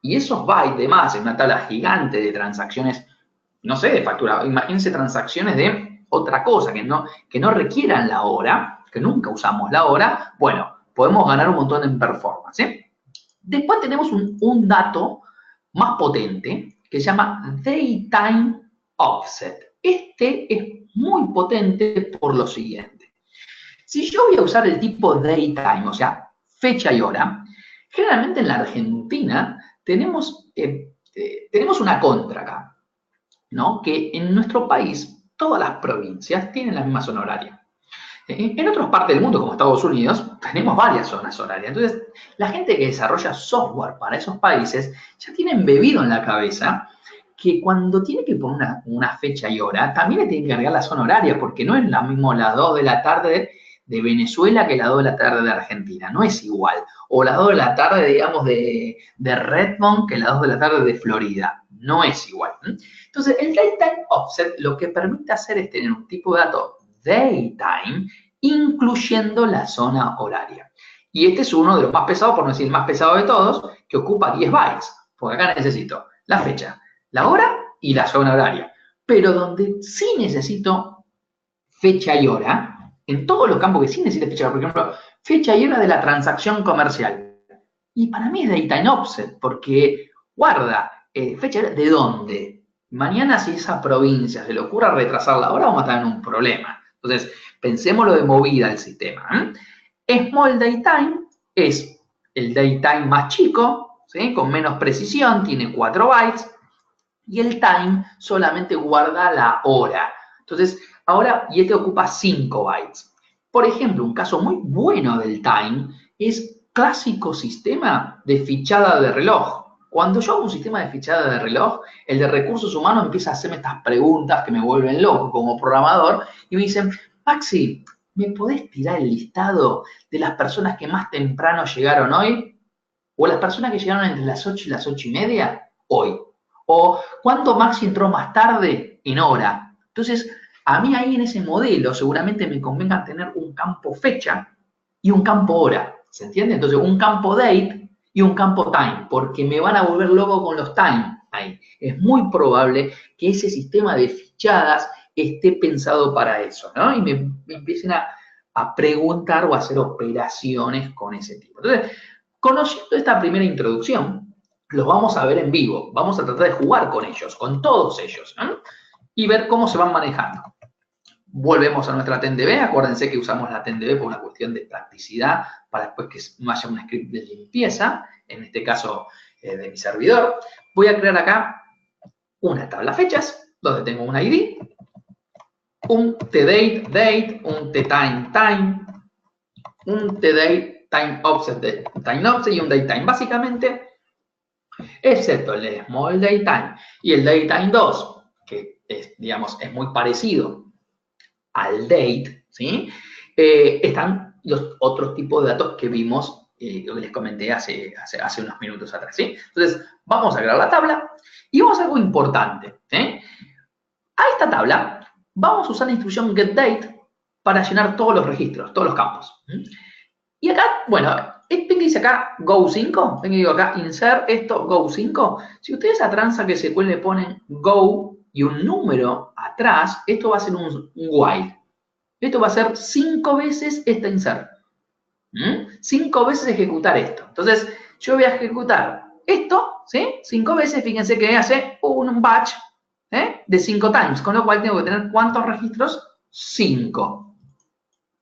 Y esos bytes de más en una tabla gigante de transacciones, no sé, de factura, imagínense transacciones de otra cosa, que no requieran la hora, que nunca usamos la hora, bueno, podemos ganar un montón en performance, ¿sí? Después tenemos un dato más potente que se llama datetime offset. Este es muy potente por lo siguiente. Si yo voy a usar el tipo datetime, o sea, fecha y hora, generalmente en la Argentina tenemos una contra acá, ¿no? Que en nuestro país todas las provincias tienen la misma zona horaria. En otras partes del mundo, como Estados Unidos, tenemos varias zonas horarias. Entonces, la gente que desarrolla software para esos países ya tiene embebido en la cabeza que cuando tiene que poner una fecha y hora, también le tiene que agregar la zona horaria, porque no es lo mismo las 2 de la tarde de Venezuela que las 2 de la tarde de Argentina. No es igual. O las 2 de la tarde, digamos, de Redmond que las 2 de la tarde de Florida. No es igual. Entonces, el datetime offset lo que permite hacer es tener un tipo de dato datetime, incluyendo la zona horaria. Y este es uno de los más pesados, por no decir el más pesado de todos, que ocupa 10 bytes. Porque acá necesito la fecha, la hora y la zona horaria. Pero donde sí necesito fecha y hora, en todos los campos que sí necesito fecha y hora, por ejemplo, fecha y hora de la transacción comercial. Y para mí es datetime offset, porque guarda, fecha y hora, ¿de dónde? Mañana si esa provincia se le ocurra retrasar la hora, vamos a estar en un problema. Entonces, pensémoslo de movida el sistema. Small Datetime es el datetime más chico, ¿sí? Con menos precisión, tiene 4 bytes, y el time solamente guarda la hora. Entonces, ahora, y este ocupa 5 bytes. Por ejemplo, un caso muy bueno del time es clásico sistema de fichada de reloj. Cuando yo hago un sistema de fichada de reloj, el de recursos humanos empieza a hacerme estas preguntas que me vuelven loco como programador y me dicen, Maxi, ¿me podés tirar el listado de las personas que más temprano llegaron hoy? ¿O las personas que llegaron entre las 8 y las 8:30 hoy? ¿O cuánto Maxi entró más tarde en hora? Entonces, a mí ahí en ese modelo seguramente me convenga tener un campo fecha y un campo hora. ¿Se entiende? Entonces, un campo date y un campo time, porque me van a volver loco con los time ahí. Es muy probable que ese sistema de fichadas esté pensado para eso, ¿no? Y me empiecen a preguntar o a hacer operaciones con ese tipo. Entonces, conociendo esta primera introducción, los vamos a ver en vivo. Vamos a tratar de jugar con ellos, con todos ellos, ¿no? Y ver cómo se van manejando. Volvemos a nuestra TenDB. Acuérdense que usamos la TenDB por una cuestión de practicidad para después que no haya un script de limpieza, en este caso de mi servidor. Voy a crear acá una tabla fechas, donde tengo un ID, un tDate, date, un tTime, time, un tDate, time offset y un datetime. Básicamente, excepto el de Small Datetime y el Datetime 2, que es, digamos, es muy parecido al date, ¿sí? Están los otros tipos de datos que vimos, que les comenté hace unos minutos atrás, ¿sí? Entonces, vamos a crear la tabla y vamos a hacer algo importante, ¿sí? A esta tabla vamos a usar la instrucción getDate para llenar todos los registros, todos los campos. Y acá, bueno, ven que dice acá Go 5, ven que digo acá insert esto, Go 5. Si ustedes a tranza que SQL le ponen Go y un número atrás, esto va a ser un while. Esto va a ser 5 veces esta insert. 5 veces ejecutar esto. Entonces, yo voy a ejecutar esto, ¿sí? 5 veces, fíjense que hace un batch de 5 times, con lo cual tengo que tener ¿cuántos registros? 5.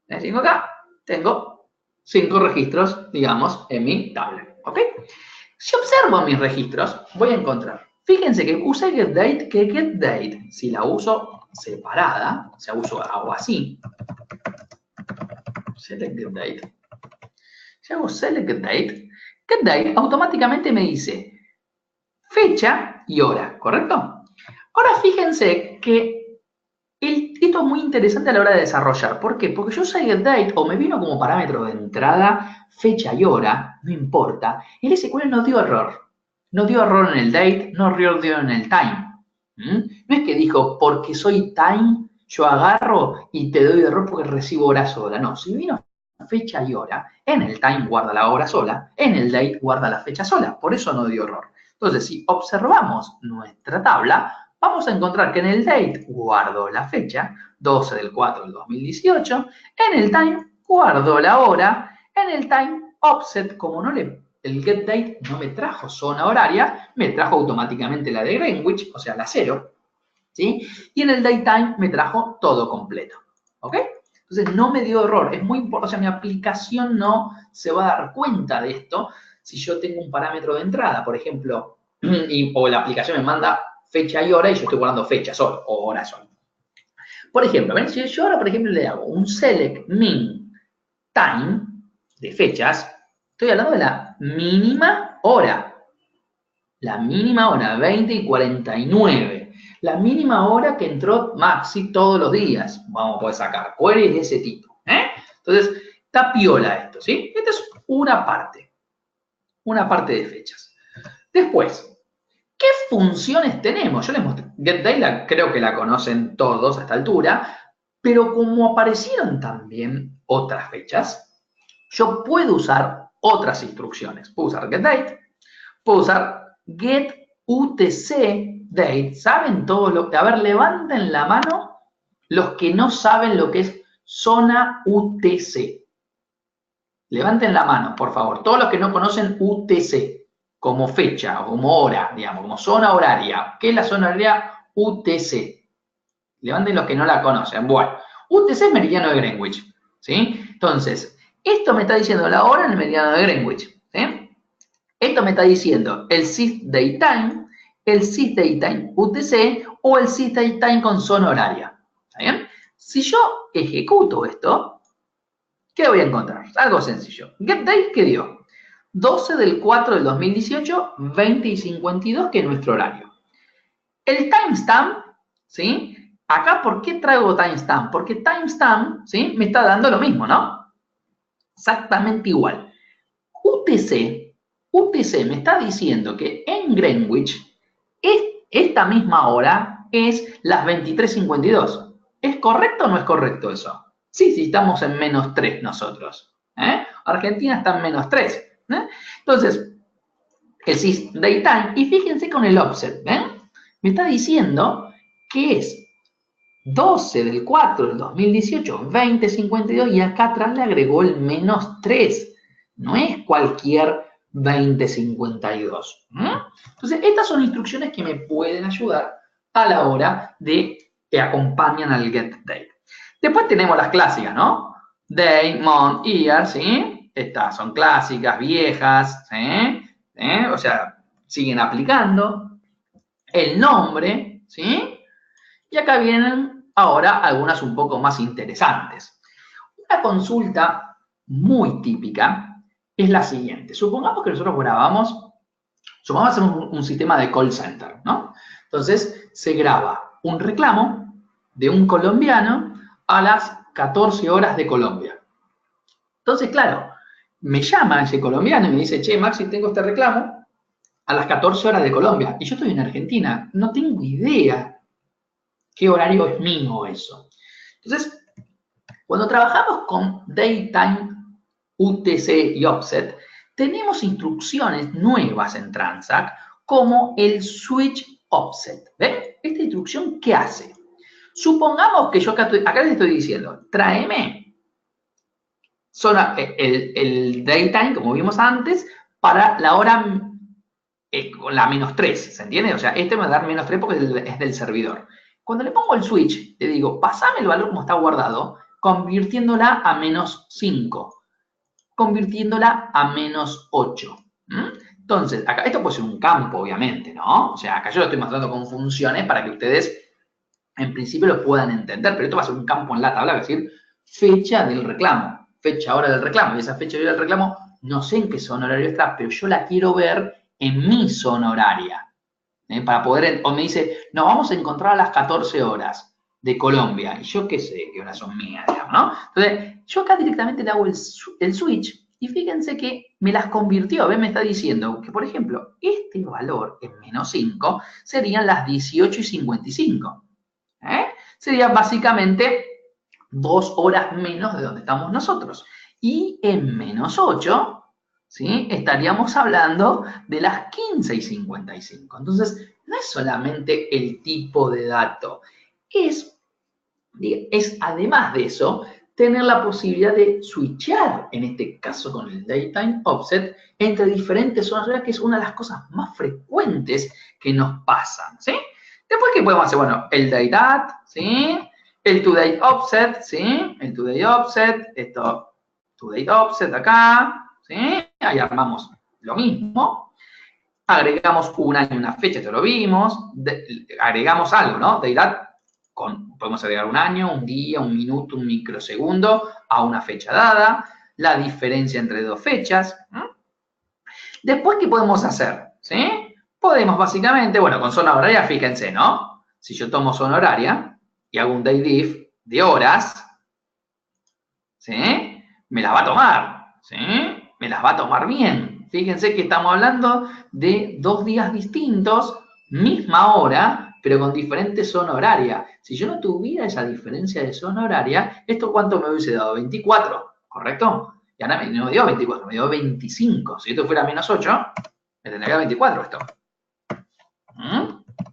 Tengo acá, tengo 5 registros, digamos, en mi tabla, ¿ok? Si observo mis registros, voy a encontrar, fíjense que usé getDate, que getDate, si la uso separada, o sea, hago así, select getDate, si hago select getDate, getDate automáticamente me dice fecha y hora, ¿correcto? Ahora fíjense que esto es muy interesante a la hora de desarrollar. ¿Por qué? Porque yo usé getDate o me vino como parámetro de entrada fecha y hora, no importa. El SQL no dio error. No dio error en el date, no dio en el time. No es que dijo, porque soy time, yo agarro y te doy error porque recibo hora sola. No, si vino fecha y hora, en el time guarda la hora sola, en el date guarda la fecha sola. Por eso no dio error. Entonces, si observamos nuestra tabla, vamos a encontrar que en el date guardo la fecha, 12 del 4 del 2018, en el time guardo la hora, en el time offset, como el getDate no me trajo zona horaria, me trajo automáticamente la de Greenwich, o sea, la 0, ¿sí? Y en el datetime me trajo todo completo, ¿ok? Entonces no me dio error, es muy importante, o sea, mi aplicación no se va a dar cuenta de esto si yo tengo un parámetro de entrada, por ejemplo, o la aplicación me manda fecha y hora y yo estoy guardando fecha solo o hora solo. Por ejemplo, ¿ven? Si yo ahora, por ejemplo, le hago un select min time de fechas, estoy hablando de la mínima hora. La mínima hora, 20 y 49. La mínima hora que entró Maxi todos los días. Vamos a poder sacar queries de ese tipo. Entonces, está piola esto, ¿sí? Esta es una parte de fechas. Después, ¿qué funciones tenemos? Yo les mostré, getDate creo que la conocen todos a esta altura, pero como aparecieron también otras fechas, yo puedo usar otras instrucciones. Puedo usar getDate, puedo usar getUtcDate. ¿Saben todo lo que? A ver, levanten la mano los que no saben lo que es zona UTC. Levanten la mano, por favor. Todos los que no conocen UTC como fecha o como hora, digamos, como zona horaria. ¿Qué es la zona horaria? UTC. Levanten los que no la conocen. Bueno, UTC es meridiano de Greenwich, ¿sí? Entonces, Esto me está diciendo la hora en el meridiano de Greenwich. ¿Sí? Esto me está diciendo el Sys Daytime, el Sys Daytime UTC o el Sys Daytime con zona horaria. ¿Está bien? Si yo ejecuto esto, ¿qué voy a encontrar? Algo sencillo. GetDate, ¿qué dio? 12 del 4 del 2018, 20 y 52, que es nuestro horario. El timestamp, ¿sí? Acá, ¿por qué traigo timestamp? Porque timestamp, ¿sí? Me está dando lo mismo, ¿no? Exactamente igual. UTC me está diciendo que en Greenwich esta misma hora es las 23:52. ¿Es correcto o no es correcto eso? Sí, sí, estamos en -3 nosotros. Argentina está en -3. Entonces, el Sys Daytime, y fíjense con el offset, ¿ven? Me está diciendo que es 12 del 4 del 2018, 20:52, y acá atrás le agregó el -3. No es cualquier 20:52. Entonces, estas son instrucciones que me pueden ayudar a la hora de que acompañan al GetDate. Después tenemos las clásicas, ¿no? Day, month, year, ¿sí? Estas son clásicas, viejas, ¿sí? O sea, siguen aplicando. El nombre, ¿sí? Y acá vienen ahora algunas un poco más interesantes. Una consulta muy típica es la siguiente. Supongamos que nosotros hacemos un sistema de call center, ¿no? Entonces, se graba un reclamo de un colombiano a las 14 horas de Colombia. Entonces, claro, me llama ese colombiano y me dice, che, Maxi, tengo este reclamo a las 14 horas de Colombia. Y yo estoy en Argentina, no tengo idea qué horario es mío eso. Entonces, cuando trabajamos con Daytime, UTC y Offset, tenemos instrucciones nuevas en Transact, como el Switch Offset. ¿Ven? Esta instrucción, ¿qué hace? Supongamos que yo acá les estoy diciendo, tráeme el Daytime, como vimos antes, para la hora la -3, ¿se entiende? O sea, este me va a dar -3 porque es del servidor. Cuando le pongo el switch, le digo, pasame el valor como está guardado, convirtiéndola a -5, convirtiéndola a -8. Entonces, acá, esto puede ser un campo, obviamente, ¿no? O sea, acá yo lo estoy mostrando con funciones para que ustedes, en principio, lo puedan entender, pero esto va a ser un campo en la tabla, es decir, fecha del reclamo, fecha, hora del reclamo, y esa fecha y hora del reclamo, no sé en qué zona horaria está, pero yo la quiero ver en mi zona horaria. Para poder, o me dice, no, vamos a encontrar a las 14 horas de Colombia. Y yo qué sé qué horas son mías, digamos, ¿no? Entonces, yo acá directamente le hago el switch y fíjense que me las convirtió. ¿Ven? Me está diciendo que, por ejemplo, este valor en -5 serían las 18:55. Sería básicamente 2 horas menos de donde estamos nosotros. Y en -8... ¿sí? Estaríamos hablando de las 15:55. Entonces, no es solamente el tipo de dato, es además de eso, tener la posibilidad de switchar, en este caso con el Daytime Offset, entre diferentes zonas horarias, que es una de las cosas más frecuentes que nos pasan, ¿sí? Después, ¿qué podemos hacer? Bueno, el Daydat, ¿sí? El To-Date Offset, ¿sí? El To-Date Offset, esto, To-Date Offset acá, ¿sí? Ahí armamos lo mismo. Agregamos un año y una fecha, esto lo vimos. Agregamos algo, ¿no? Daydat, podemos agregar un año, un día, un minuto, un microsegundo a una fecha dada. La diferencia entre dos fechas. Después, ¿qué podemos hacer? ¿Sí? Podemos básicamente, bueno, con zona horaria, fíjense, ¿no? Si yo tomo zona horaria y hago un day diff de horas, ¿sí? Me la va a tomar, ¿sí? Me las va a tomar bien. Fíjense que estamos hablando de 2 días distintos, misma hora, pero con diferente zona horaria. Si yo no tuviera esa diferencia de zona horaria, ¿esto cuánto me hubiese dado? 24, ¿correcto? Y ahora no me dio 24, me dio 25. Si esto fuera -8, me tendría 24 esto.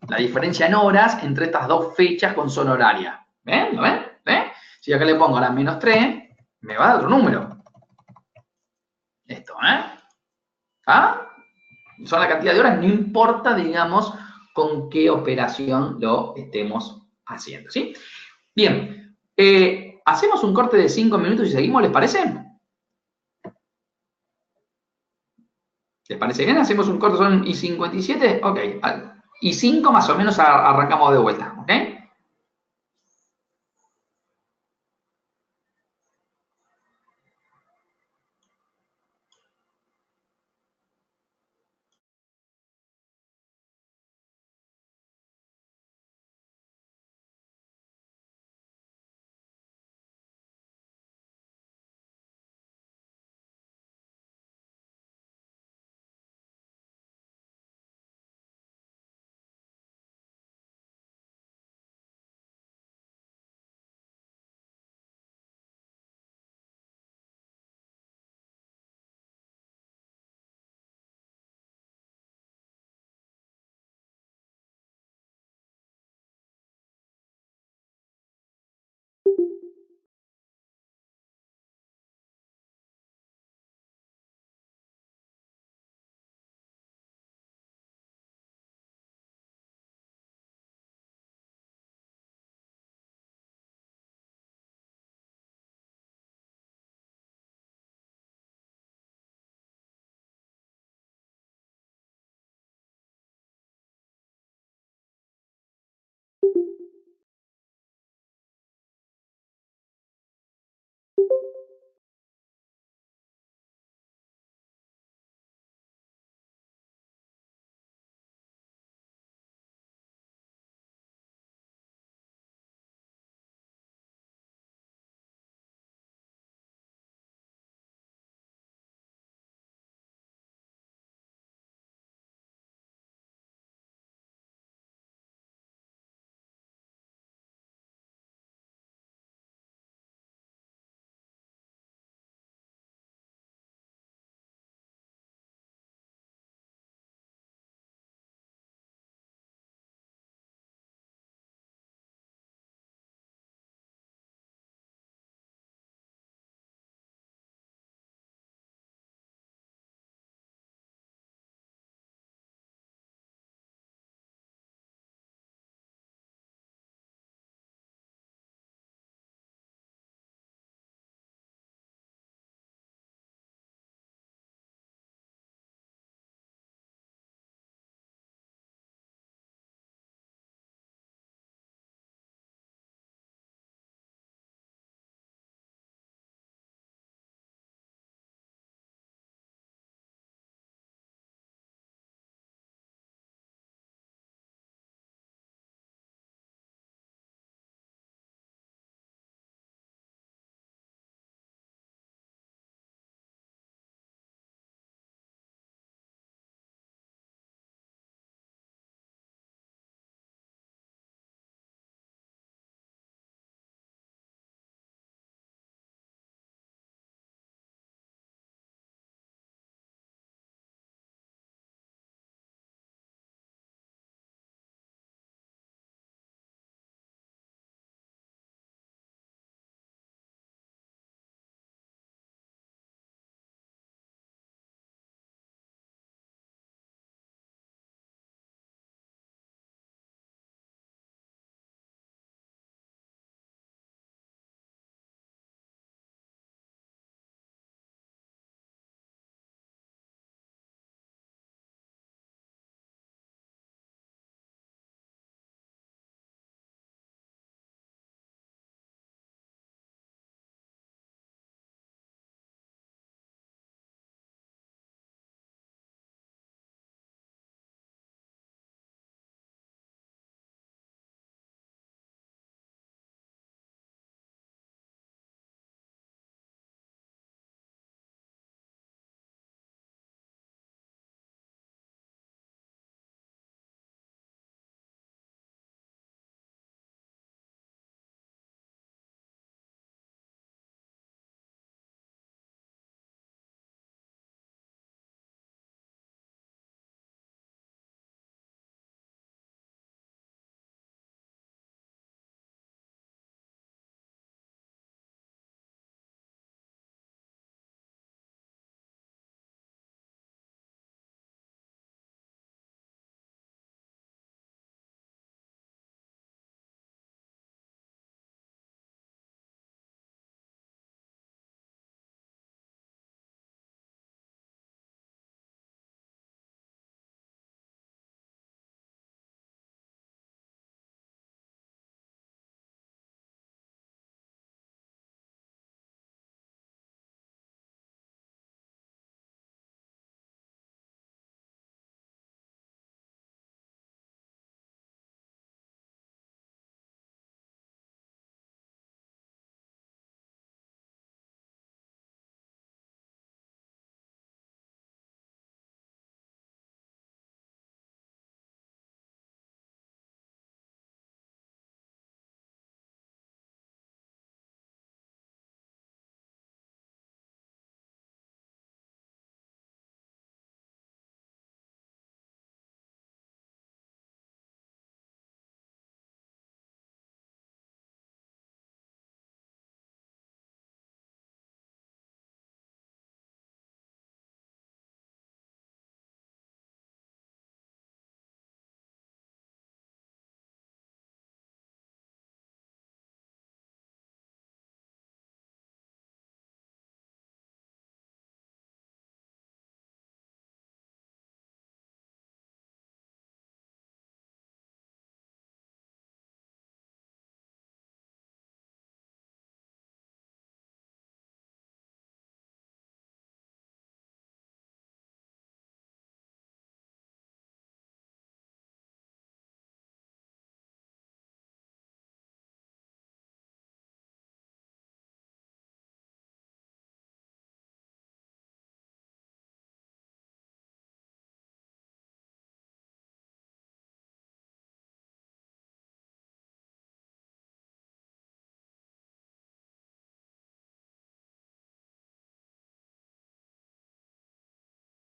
La diferencia en horas entre estas dos fechas con zona horaria. ¿Ven? ¿Lo ven? ¿Ven? Si acá le pongo ahora -3, me va a dar otro número. Esto, ¿Ah? Son la cantidad de horas, no importa, digamos, con qué operación lo estemos haciendo, ¿sí? Bien, hacemos un corte de 5 minutos y seguimos, ¿les parece? ¿Les parece bien? Hacemos un corto, son y 57. Ok. Y 5 más o menos arrancamos de vuelta. ¿Ok?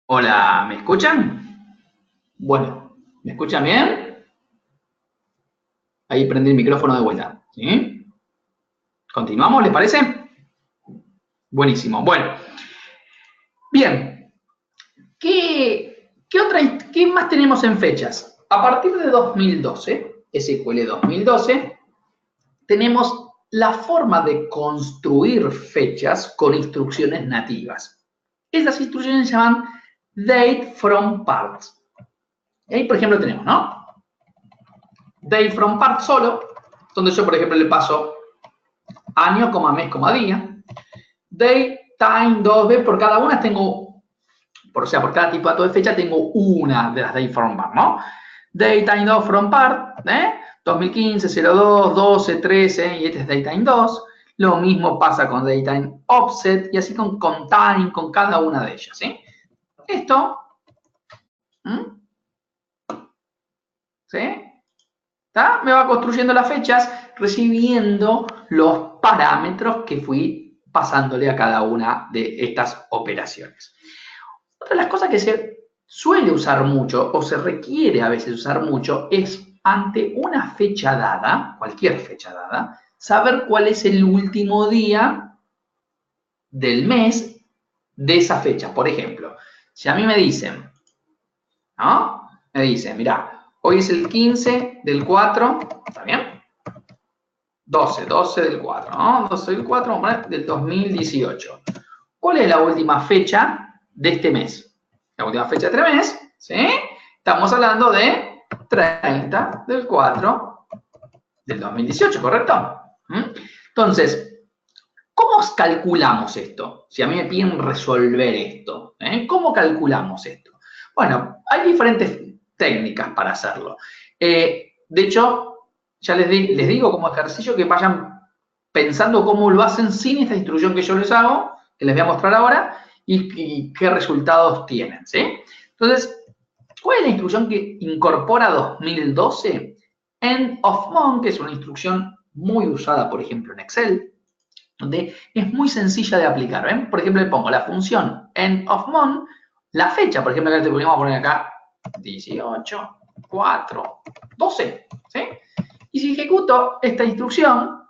Hola, ¿me escuchan? Bueno, ¿me escuchan bien? Ahí prendí el micrófono de vuelta. ¿Sí? ¿Continuamos, les parece? Buenísimo. Bueno, bien. ¿Qué más tenemos en fechas? A partir de 2012, SQL 2012, tenemos la forma de construir fechas con instrucciones nativas. Estas instrucciones se llaman date from parts. Ahí, por ejemplo, tenemos, ¿no? Date from part solo, donde yo, por ejemplo, le paso año, mes, día. Day, time, 2 veces, por cada una tengo, por cada tipo de dato de fecha tengo una de las date from part, ¿no? Day, time, 2 from part, 2015, 02, 12, 13, y este es Daytime 2. Lo mismo pasa con Daytime Offset y así con time, con cada una de ellas, ¿sí? Esto, ¿sí? ¿Está? Me va construyendo las fechas recibiendo los parámetros que fui pasándole a cada una de estas operaciones. Otra de las cosas que se suele usar mucho o se requiere a veces usar mucho es ante una fecha dada, cualquier fecha dada, saber cuál es el último día del mes de esa fecha. Por ejemplo, si a mí me dicen, ¿no? Me dicen, mirá, hoy es el 15 del 4, ¿está bien? 12 del 4, ¿no? 12 del 4, vamos a poner del 2018. ¿Cuál es la última fecha de este mes? La última fecha de este mes, ¿sí? Estamos hablando de 30 del 4 del 2018, ¿correcto? Entonces, ¿cómo calculamos esto? Si a mí me piden resolver esto, ¿cómo calculamos esto? Bueno, hay diferentes técnicas para hacerlo. De hecho, ya les digo como ejercicio que vayan pensando cómo lo hacen sin esta instrucción que yo les hago, que les voy a mostrar ahora, y qué resultados tienen, ¿sí? Entonces, ¿cuál es la instrucción que incorpora 2012? End of month, que es una instrucción muy usada, por ejemplo, en Excel, donde es muy sencilla de aplicar. ¿Ven? Por ejemplo, le pongo la función end of month, la fecha, por ejemplo, acá te podríamos poner acá 18, 4, 12, ¿sí? Y si ejecuto esta instrucción,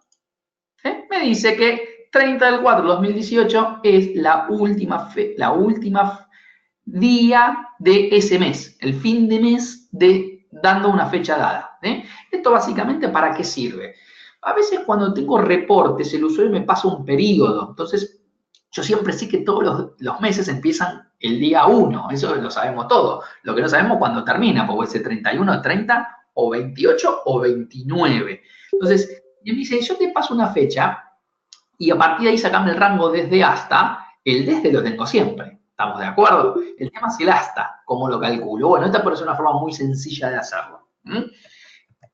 ¿sí? Me dice que 30 del 4 del 2018 es la última día de ese mes, el fin de mes dando una fecha dada. Esto básicamente, ¿para qué sirve? A veces cuando tengo reportes, el usuario me pasa un periodo, entonces yo siempre sé que todos los meses empiezan el día 1, eso lo sabemos todo. Lo que no sabemos cuándo termina, porque puede ser 31, 30 o 28 o 29. Entonces, y me dice, yo te paso una fecha y a partir de ahí sacame el rango desde hasta, el desde lo tengo siempre. ¿Estamos de acuerdo? El tema es el hasta, cómo lo calculo. Bueno, esta puede ser una forma muy sencilla de hacerlo.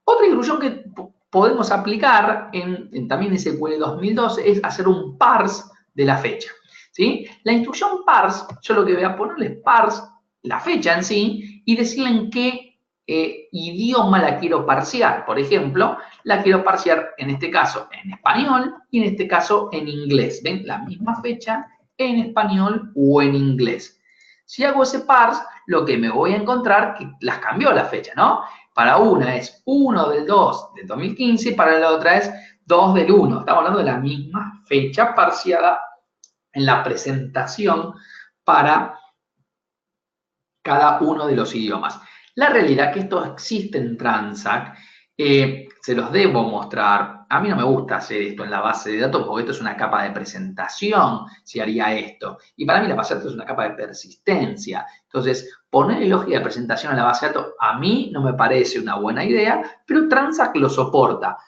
Otra instrucción que podemos aplicar en también SQL 2012 es hacer un parse de la fecha. ¿Sí? La instrucción parse, yo lo que voy a ponerle es parse la fecha en sí y decirle en qué idioma la quiero parsear. Por ejemplo, la quiero parsear en este caso en español y en este caso en inglés. ¿Ven? La misma fecha en español o en inglés. Si hago ese parse, lo que me voy a encontrar que las cambió la fecha, ¿no? Para una es 1 del 2 del 2015 y para la otra es 2 del 1. Estamos hablando de la misma fecha parciada en la presentación para cada uno de los idiomas. La realidad es que esto existe en Transact, se los debo mostrar. A mí no me gusta hacer esto en la base de datos porque esto es una capa de presentación, si haría esto. Y para mí la base de datos es una capa de persistencia. Entonces, poner lógica de presentación en la base de datos a mí no me parece una buena idea, pero Transact lo soporta.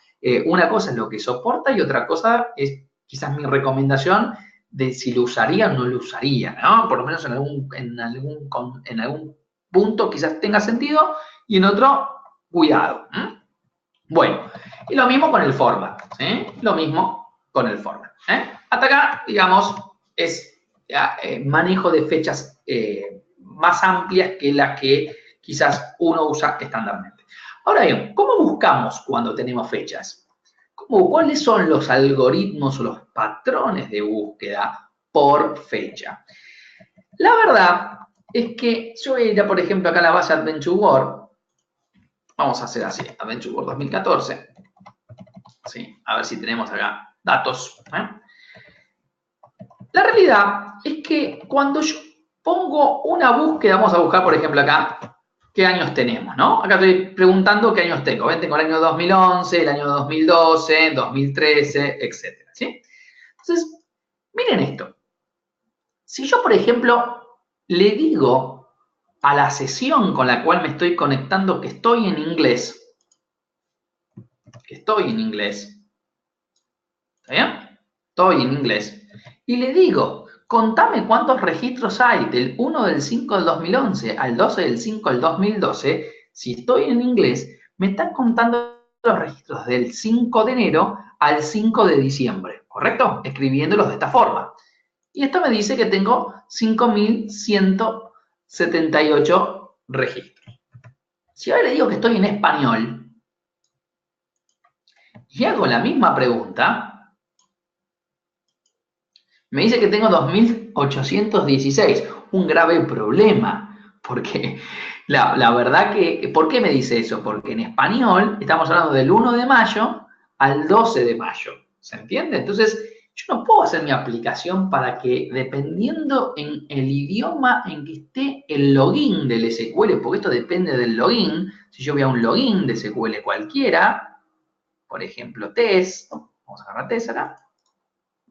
Una cosa es lo que soporta y otra cosa es quizás mi recomendación de si lo usaría o no lo usaría, ¿no? Por lo menos en algún punto quizás tenga sentido y en otro, cuidado. Bueno, y lo mismo con el format, ¿sí? Lo mismo con el format. Hasta acá, digamos, es manejo de fechas más amplias que las que quizás uno usa estándarmente. Ahora bien, ¿cómo buscamos cuando tenemos fechas? ¿Cuáles son los algoritmos o los patrones de búsqueda por fecha? La verdad es que yo voy a ir, por ejemplo, acá a la base Adventure World. Vamos a hacer así, Adventure World 2014. ¿Sí? A ver si tenemos acá datos. La realidad es que cuando yo pongo una búsqueda, vamos a buscar, por ejemplo, acá, qué años tenemos, ¿no? Acá estoy preguntando qué años tengo. ¿Ven? Tengo el año 2011, el año 2012, 2013, etc. ¿Sí? Entonces, miren esto. Si yo, por ejemplo, le digo a la sesión con la cual me estoy conectando que estoy en inglés, ¿está bien? Estoy en inglés. Y le digo, contame cuántos registros hay del 1 del 5 del 2011 al 12 del 5 del 2012. Si estoy en inglés, me están contando los registros del 5 de enero al 5 de diciembre, ¿correcto? Escribiéndolos de esta forma. Y esto me dice que tengo 5.178 registros. Si ahora le digo que estoy en español y hago la misma pregunta, me dice que tengo 2.816, un grave problema, porque la verdad que, ¿por qué me dice eso? Porque en español estamos hablando del 1 de mayo al 12 de mayo, ¿se entiende? Entonces, yo no puedo hacer mi aplicación para que, dependiendo en el idioma en que esté el login del SQL, porque esto depende del login, si yo voy a un login de SQL cualquiera, por ejemplo, test, vamos a agarrar test acá,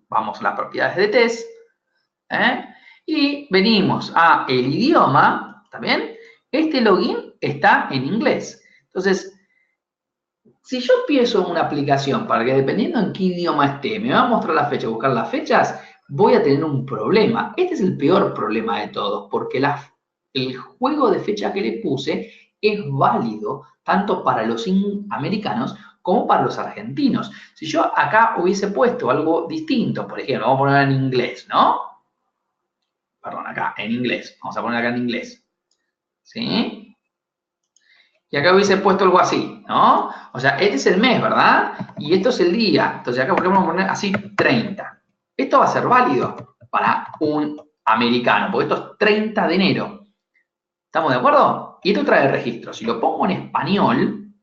vamos a las propiedades de test, y venimos a el idioma, ¿está bien? Este login está en inglés. Entonces, si yo empiezo una aplicación para que, dependiendo en qué idioma esté, me va a mostrar la fecha, buscar las fechas, voy a tener un problema. Este es el peor problema de todos, porque el juego de fecha que le puse es válido tanto para los americanos como para los argentinos. Si yo acá hubiese puesto algo distinto, por ejemplo, vamos a poner en inglés, ¿no? Perdón, acá, en inglés. Vamos a poner acá en inglés. ¿Sí? Y acá hubiese puesto algo así, ¿no? O sea, este es el mes, ¿verdad? Y esto es el día. Entonces acá, por ejemplo, vamos a poner así 30. Esto va a ser válido para un americano, porque esto es 30 de enero. ¿Estamos de acuerdo? Y esto trae registro. Si lo pongo en español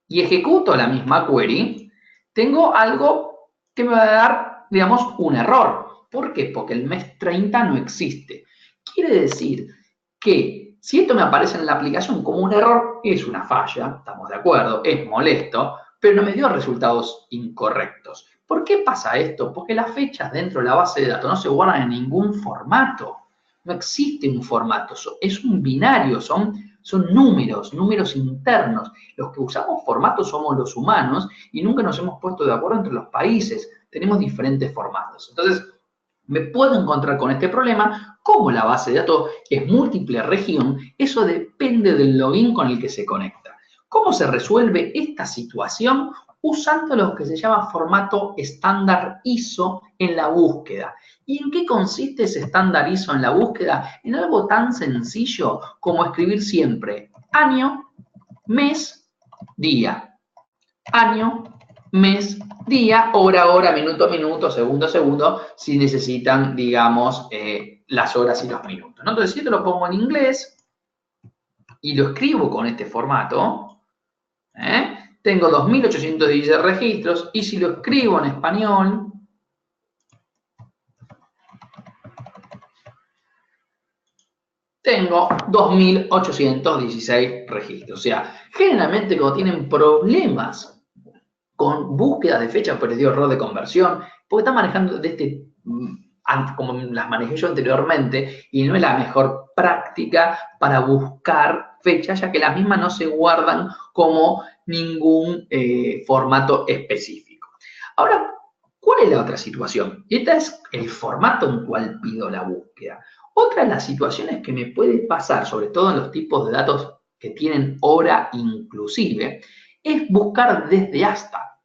y ejecuto la misma query, tengo algo que me va a dar, digamos, un error. ¿Por qué? Porque el mes 30 no existe. Quiere decir que si esto me aparece en la aplicación como un error, es una falla, estamos de acuerdo, es molesto, pero no me dio resultados incorrectos. ¿Por qué pasa esto? Porque las fechas dentro de la base de datos no se guardan en ningún formato. No existe un formato, es un binario, son números internos. Los que usamos formatos somos los humanos y nunca nos hemos puesto de acuerdo entre los países. Tenemos diferentes formatos. Entonces, me puedo encontrar con este problema. Como la base de datos es múltiple región, eso depende del login con el que se conecta. ¿Cómo se resuelve esta situación? Usando lo que se llama formato estándar ISO en la búsqueda. ¿Y en qué consiste ese estándar ISO en la búsqueda? En algo tan sencillo como escribir siempre año, mes, día. Año, mes, día, hora, minuto, segundo, si necesitan, digamos, las horas y los minutos, ¿no? Entonces, si yo lo pongo en inglés y lo escribo con este formato, tengo 2.816 registros, y si lo escribo en español, tengo 2.816 registros. O sea, generalmente cuando tienen problemas con búsquedas de fecha, perdió error de conversión, porque está manejando de como las manejé yo anteriormente, y no es la mejor práctica para buscar fechas, ya que las mismas no se guardan como ningún formato específico. Ahora, ¿cuál es la otra situación? Esta es el formato en cual pido la búsqueda. Otra de las situaciones que me puede pasar, sobre todo en los tipos de datos que tienen hora inclusive, es buscar desde hasta,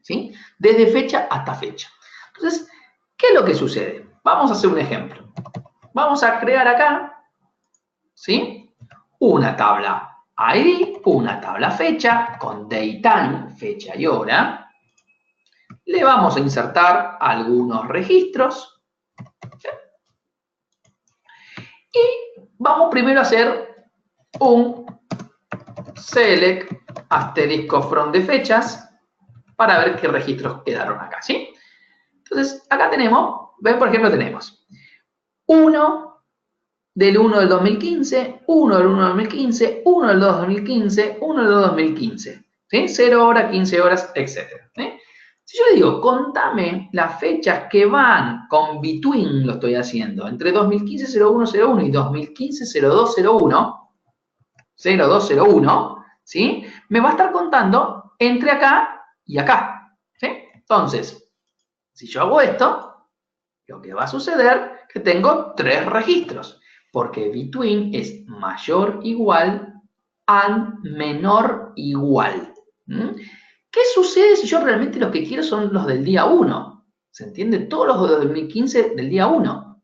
¿sí? Desde fecha hasta fecha. Entonces, ¿qué es lo que sucede? Vamos a hacer un ejemplo. Vamos a crear acá, ¿sí? Una tabla ID, una tabla fecha, con date time, fecha y hora. Le vamos a insertar algunos registros. ¿Sí? Y vamos primero a hacer un select asterisco from de fechas para ver qué registros quedaron acá, ¿sí? Entonces, acá tenemos, ven, por ejemplo, tenemos 1 del 1 del 2015, 1 del 1 del 2015, 1 del 2 del 2015, 1 del 2 del 2015, ¿sí? 0 horas, 15 horas, etc. ¿Sí? Si yo le digo, contame las fechas que van con between, lo estoy haciendo, entre 2015-0101 y 2015-0201, 0201, ¿sí? Me va a estar contando entre acá y acá, ¿sí? Entonces, si yo hago esto, lo que va a suceder es que tengo 3 registros, porque between es mayor, igual, and menor, igual. ¿Mm? ¿Qué sucede si yo realmente los que quiero son los del día 1? ¿Se entiende? Todos los de 2015 del día 1.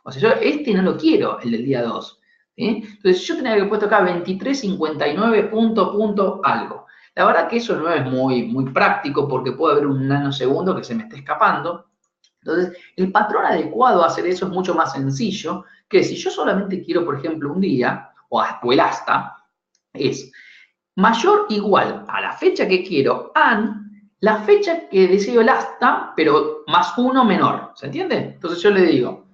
O sea, yo este no lo quiero, el del día 2. ¿Sí? Entonces yo tenía que haber puesto acá 2359 punto algo. La verdad que eso no es muy práctico porque puede haber un nanosegundo que se me esté escapando. Entonces, el patrón adecuado a hacer eso es mucho más sencillo que si yo solamente quiero, por ejemplo, un día o el hasta, es mayor o igual a la fecha que quiero and la fecha que deseo el hasta, pero más 1 menor. ¿Se entiende? Entonces yo le digo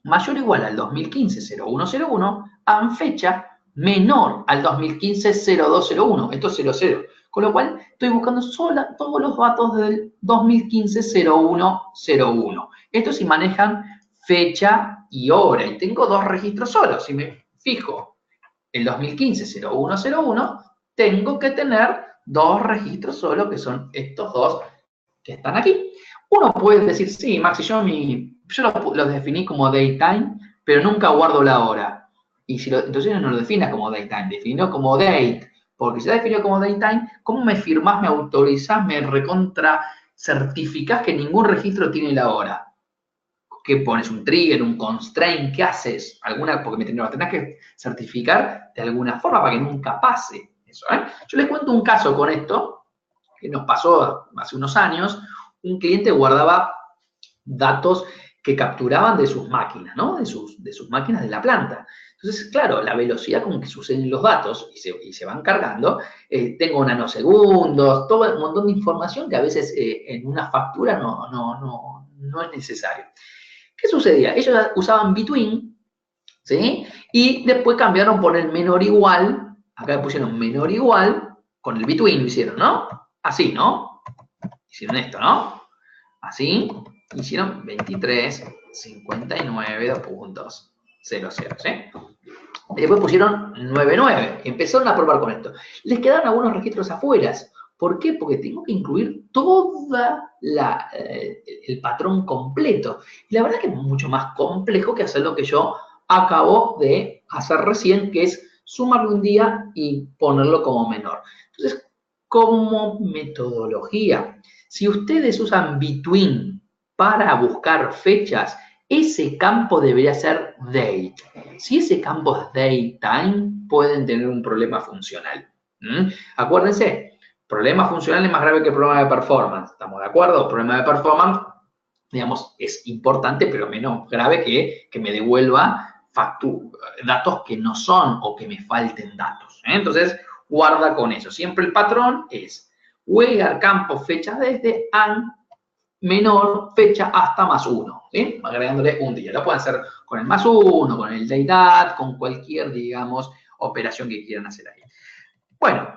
mayor o igual al 2015-0101 and fecha menor al 2015-0201. Esto es 00. Con lo cual estoy buscando todos los datos del 2015-0101. Esto si manejan fecha y hora. Y tengo 2 registros solos. Si me fijo el 2015-0101, tengo que tener 2 registros solo, que son estos 2 que están aquí. Uno puede decir, sí, Maxi, yo los definí como daytime, pero nunca guardo la hora. Y si entonces no lo definas como daytime, defino como date. Porque si ya definió como daytime, ¿cómo me firmás, me autorizás, me recontra certificás que ningún registro tiene la hora? ¿Qué pones? ¿Un trigger, un constraint? ¿Qué haces? Porque me tendrás que certificar de alguna forma para que nunca pase eso, ¿eh? Yo les cuento un caso con esto, que nos pasó hace unos años. Un cliente guardaba datos que capturaban de sus máquinas, ¿no? De sus máquinas de la planta. Entonces, claro, la velocidad con que suceden los datos y se van cargando, tengo nanosegundos, todo un montón de información que a veces en una factura no es necesario. ¿Qué sucedía? Ellos usaban between, ¿sí? Y después cambiaron por el menor igual, acá pusieron menor igual, con el between lo hicieron, ¿no? Así, ¿no? Hicieron esto, ¿no? Así, hicieron 2359.00, ¿sí? Y después pusieron 99, empezaron a probar con esto. Les quedaron algunos registros afuera. ¿Por qué? Porque tengo que incluir todo el patrón completo. Y la verdad es que es mucho más complejo que hacer lo que yo acabo de hacer recién, que es sumarle un día y ponerlo como menor. Entonces, como metodología, si ustedes usan between para buscar fechas, ese campo debería ser date. Si ese campo es daytime, pueden tener un problema funcional. Acuérdense, problema funcional es más grave que el problema de performance. ¿Estamos de acuerdo? El problema de performance, digamos, es importante, pero menos grave que me devuelva datos que no son o que me falten datos. Entonces, guarda con eso. Siempre el patrón es where campo fecha desde and menor fecha hasta más 1, ¿sí? Agregándole un día. Lo pueden hacer con el más 1, con el date, con cualquier, digamos, operación que quieran hacer ahí. Bueno,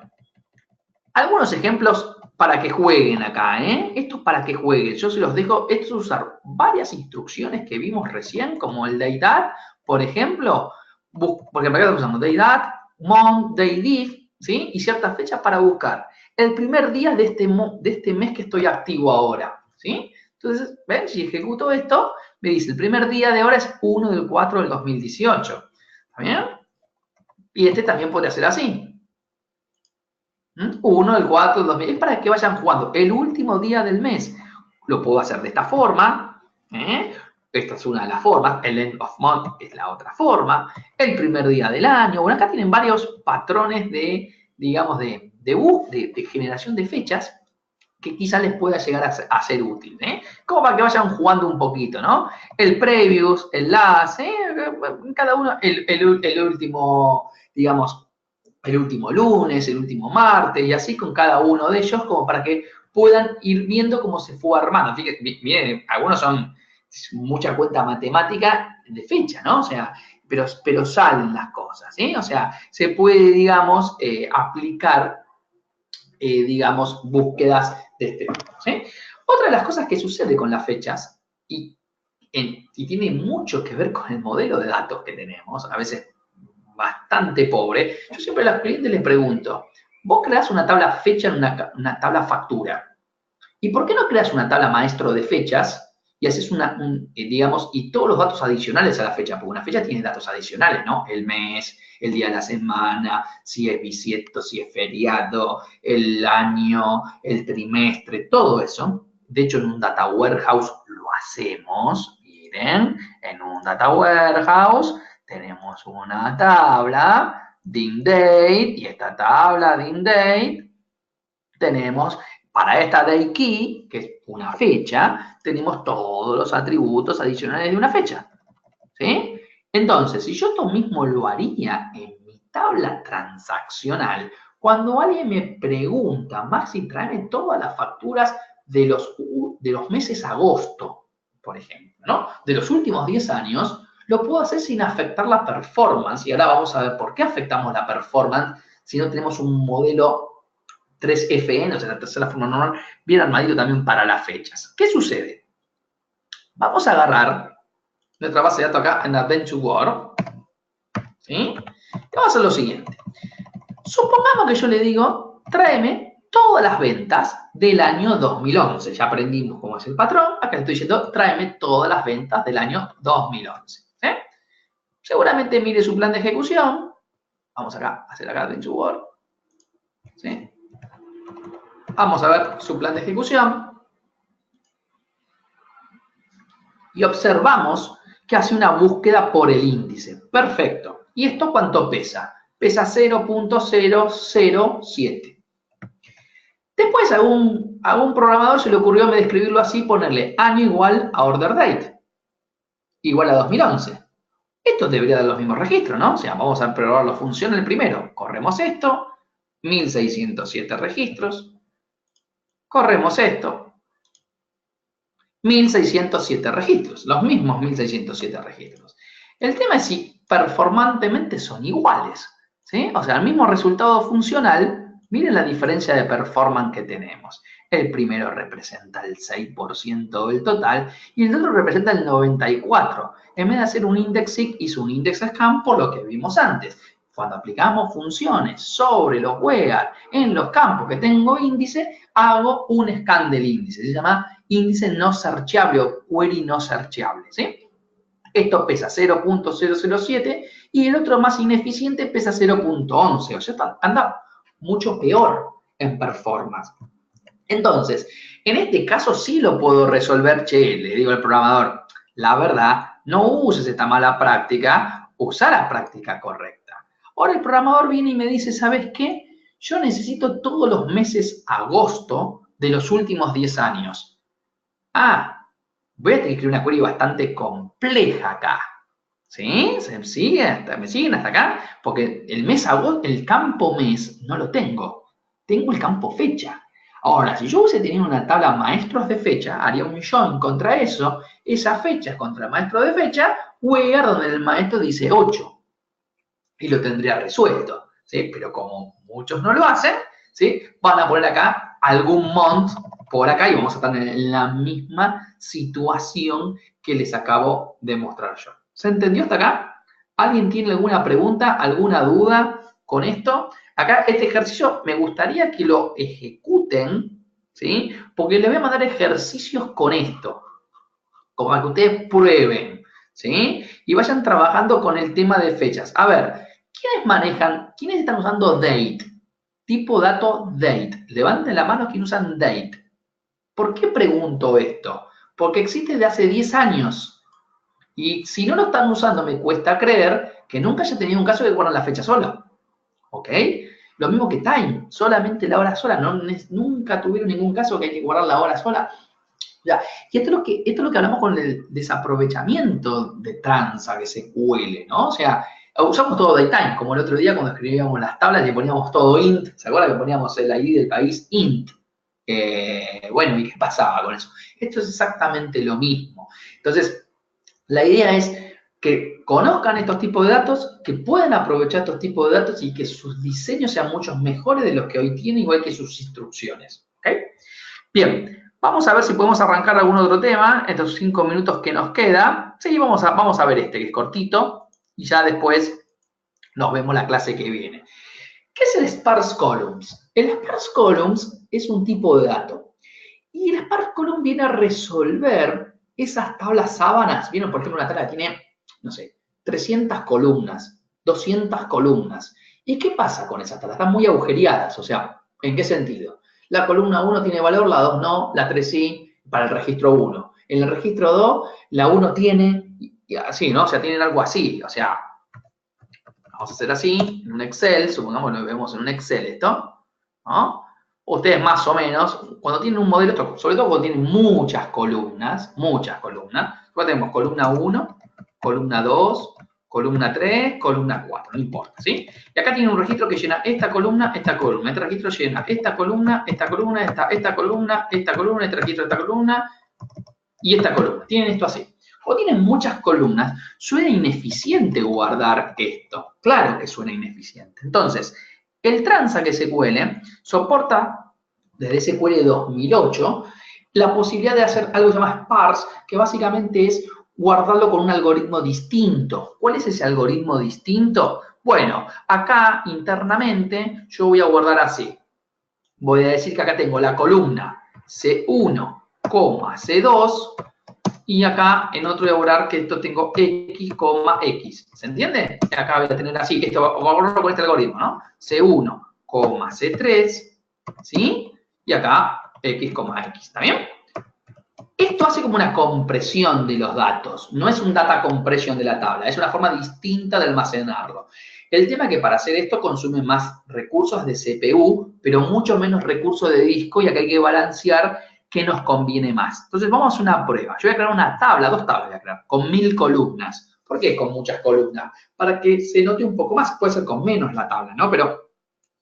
algunos ejemplos para que jueguen acá, ¿eh? Esto es para que jueguen. Yo se los dejo. Esto es usar varias instrucciones que vimos recién, como el date, por ejemplo. Porque acá estamos usando date, month, day, ¿sí? Y ciertas fechas para buscar el primer día de este mes que estoy activo ahora, ¿sí? Entonces, ¿ven? Si ejecuto esto, me dice el primer día de ahora es 1 del 4 del 2018. ¿Está bien? Y este también podría ser así. 1 del 4 del 2000. Es para que vayan jugando. El último día del mes lo puedo hacer de esta forma. Esta es una de las formas. El end of month es la otra forma. El primer día del año. Bueno, acá tienen varios patrones de, digamos, de generación de fechas que quizá les pueda llegar a ser útil, como para que vayan jugando un poquito, ¿no? El previous, el last, cada uno, el último, digamos, el último lunes, el último martes, y así con cada uno de ellos, como para que puedan ir viendo cómo se fue armando. Fíjense, miren, algunos son mucha cuenta matemática de fecha, ¿no? O sea, pero salen las cosas, ¿sí? O sea, se puede, digamos, aplicar, digamos, búsquedas de este tipo, ¿sí? Otra de las cosas que sucede con las fechas, y tiene mucho que ver con el modelo de datos que tenemos, a veces bastante pobre, yo siempre a los clientes les pregunto, vos creás una tabla fecha en una tabla factura, ¿y por qué no creas una tabla maestro de fechas y haces digamos, y todos los datos adicionales a la fecha? Porque una fecha tiene datos adicionales, ¿no? El mes, el día de la semana, si es bisiesto, si es feriado, el año, el trimestre, todo eso. De hecho, en un data warehouse lo hacemos, miren, en un data warehouse tenemos una tabla DIN date, y esta tabla DIN date tenemos para esta day key, que es una fecha, tenemos todos los atributos adicionales de una fecha, ¿sí? Entonces, si yo esto mismo lo haría en mi tabla transaccional, cuando alguien me pregunta, Maxi, tráeme todas las facturas de los meses agosto, por ejemplo, ¿no? De los últimos 10 años, lo puedo hacer sin afectar la performance. Y ahora vamos a ver por qué afectamos la performance si no tenemos un modelo 3FN, o sea, la tercera forma normal, bien armadito también para las fechas. ¿Qué sucede? Vamos a agarrar nuestra base de datos acá en Adventure World, ¿sí? Y vamos a hacer lo siguiente. Supongamos que yo le digo, tráeme todas las ventas del año 2011. Ya aprendimos cómo es el patrón. Acá le estoy diciendo, tráeme todas las ventas del año 2011. ¿Sí? Seguramente mire su plan de ejecución. Vamos acá, a hacer acá Adventure World. ¿Sí? Vamos a ver su plan de ejecución. Y observamos que hace una búsqueda por el índice. Perfecto. ¿Y esto cuánto pesa? Pesa 0.007. Después a un programador se le ocurrió en vez de escribirlo así, ponerle año igual a order date, igual a 2011. Esto debería dar los mismos registros, ¿no? O sea, vamos a probar la función el primero. Corremos esto, 1607 registros. Corremos esto, 1607 registros, los mismos 1607 registros. El tema es si performantemente son iguales, ¿sí? O sea, el mismo resultado funcional, miren la diferencia de performance que tenemos. El primero representa el 6% del total y el otro representa el 94%. En vez de hacer un index seek, hizo un index scan por lo que vimos antes. Cuando aplicamos funciones sobre los where en los campos que tengo índice, hago un scan del índice. Se llama índice no searchable o query no searchable, ¿sí? Esto pesa 0.007 y el otro más ineficiente pesa 0.11. O sea, anda mucho peor en performance. Entonces, en este caso sí lo puedo resolver. Che, le digo al programador, la verdad, no uses esta mala práctica, usa la práctica correcta. Ahora el programador viene y me dice, ¿sabes qué? Yo necesito todos los meses agosto de los últimos 10 años. Ah, voy a tener que escribir una query bastante compleja acá. ¿Sí? ¿Me siguen hasta acá? Porque el mes agosto, el campo mes, no lo tengo. Tengo el campo fecha. Ahora, si yo hubiese tenido una tabla maestros de fecha, haría un join contra eso, esa fecha contra el maestro de fecha, where donde el maestro dice 8. Y lo tendría resuelto, ¿sí? Pero como muchos no lo hacen, ¿sí? Van a poner acá algún month por acá y vamos a estar en la misma situación que les acabo de mostrar yo. ¿Se entendió hasta acá? ¿Alguien tiene alguna pregunta, alguna duda con esto? Acá este ejercicio me gustaría que lo ejecuten, ¿sí? Porque les voy a mandar ejercicios con esto, como para que ustedes prueben, ¿sí? Y vayan trabajando con el tema de fechas. A ver, ¿quiénes están usando date? Tipo dato date. Levanten la mano quienes usan date. ¿Por qué pregunto esto? Porque existe de hace 10 años. Y si no lo están usando, me cuesta creer que nunca haya tenido un caso que guardan la fecha sola. ¿Ok? Lo mismo que time, solamente la hora sola. Nunca tuvieron ningún caso que hay que guardar la hora sola. Ya, y esto es lo que hablamos con el desaprovechamiento de tranza que se cuele, ¿no? O sea, usamos todo datetime, como el otro día cuando escribíamos las tablas y poníamos todo int. ¿Se acuerdan que poníamos el ID del país int? Bueno, ¿y qué pasaba con eso? Esto es exactamente lo mismo. Entonces, la idea es que conozcan estos tipos de datos, que puedan aprovechar estos tipos de datos y que sus diseños sean mucho mejores de los que hoy tienen, igual que sus instrucciones. ¿Ok? Bien, vamos a ver si podemos arrancar algún otro tema, estos 5 minutos que nos queda. Sí, vamos a ver este, que es cortito, y ya después nos vemos la clase que viene. ¿Qué es el sparse columns? El sparse columns es un tipo de dato. Y el sparse column viene a resolver esas tablas sábanas. ¿Vieron? Por ejemplo, una tabla que tiene, no sé, 300 columnas, 200 columnas. ¿Y qué pasa con esas tablas? Están muy agujereadas. O sea, ¿en qué sentido? La columna 1 tiene valor, la 2 no, la 3 sí, para el registro 1. En el registro 2, la 1 tiene, y así, ¿no? O sea, tienen algo así. O sea, vamos a hacer así, en un Excel, supongamos que lo vemos en un Excel esto, ¿no? Ustedes más o menos, cuando tienen un modelo, sobre todo cuando tienen muchas columnas, luego tenemos columna 1, columna 2, columna 3, columna 4, no importa, ¿sí? Y acá tiene un registro que llena esta columna, este registro llena esta columna, esta columna, esta columna, este registro, esta columna y esta columna. Tienen esto así. O tienen muchas columnas, suena ineficiente guardar esto. Claro que suena ineficiente. Entonces, el Transact SQL soporta, desde SQL 2008, la posibilidad de hacer algo que se llama sparse, que básicamente es guardarlo con un algoritmo distinto. ¿Cuál es ese algoritmo distinto? Bueno, acá internamente yo voy a guardar así. Voy a decir que acá tengo la columna C1, C2, y acá en otro voy a borrar que esto tengo X, X. ¿Se entiende? Acá voy a tener así, esto voy a borrarlo con este algoritmo, ¿no? C1, C3, ¿sí? Y acá X, X. ¿Está bien? Esto hace como una compresión de los datos. No es un data compression de la tabla, es una forma distinta de almacenarlo. El tema es que para hacer esto consume más recursos de CPU, pero mucho menos recursos de disco, y acá hay que balancear qué nos conviene más. Entonces vamos a hacer una prueba. Yo voy a crear una tabla, 2 tablas voy a crear, con 1000 columnas. ¿Por qué con muchas columnas? Para que se note un poco más, puede ser con menos la tabla, ¿no? Pero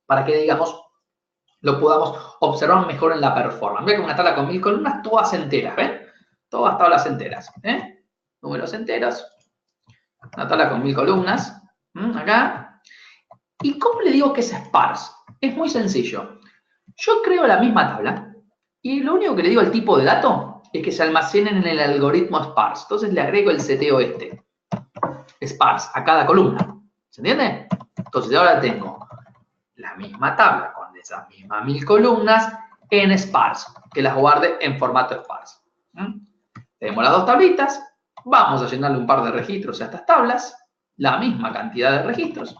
para que, digamos, lo podamos observar mejor en la performance. Voy a crear una tabla con 1000 columnas, todas enteras, ¿ven? Todas tablas enteras, ¿eh? Números enteros. Una tabla con 1000 columnas. Acá. ¿Y cómo le digo que es sparse? Es muy sencillo. Yo creo la misma tabla y lo único que le digo al tipo de dato es que se almacenen en el algoritmo sparse. Entonces le agrego el seteo este, sparse, a cada columna. ¿Se entiende? Entonces ahora tengo la misma tabla con esas mismas 1000 columnas en sparse, que las guarde en formato sparse. Tenemos las 2 tablitas, vamos a llenarle un par de registros a estas tablas, la misma cantidad de registros.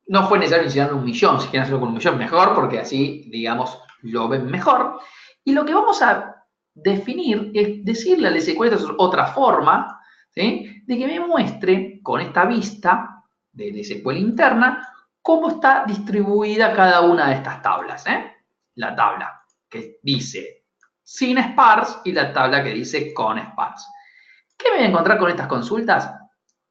No fue necesario llenarle 1.000.000, si quieren hacerlo con 1.000.000 mejor, porque así, digamos, lo ven mejor. Y lo que vamos a definir es decirle al SQL, esta es otra forma, ¿sí?, de que me muestre con esta vista de SQL interna cómo está distribuida cada una de estas tablas. La tabla que dice sin sparse y la tabla que dice con sparse. ¿Qué me voy a encontrar con estas consultas?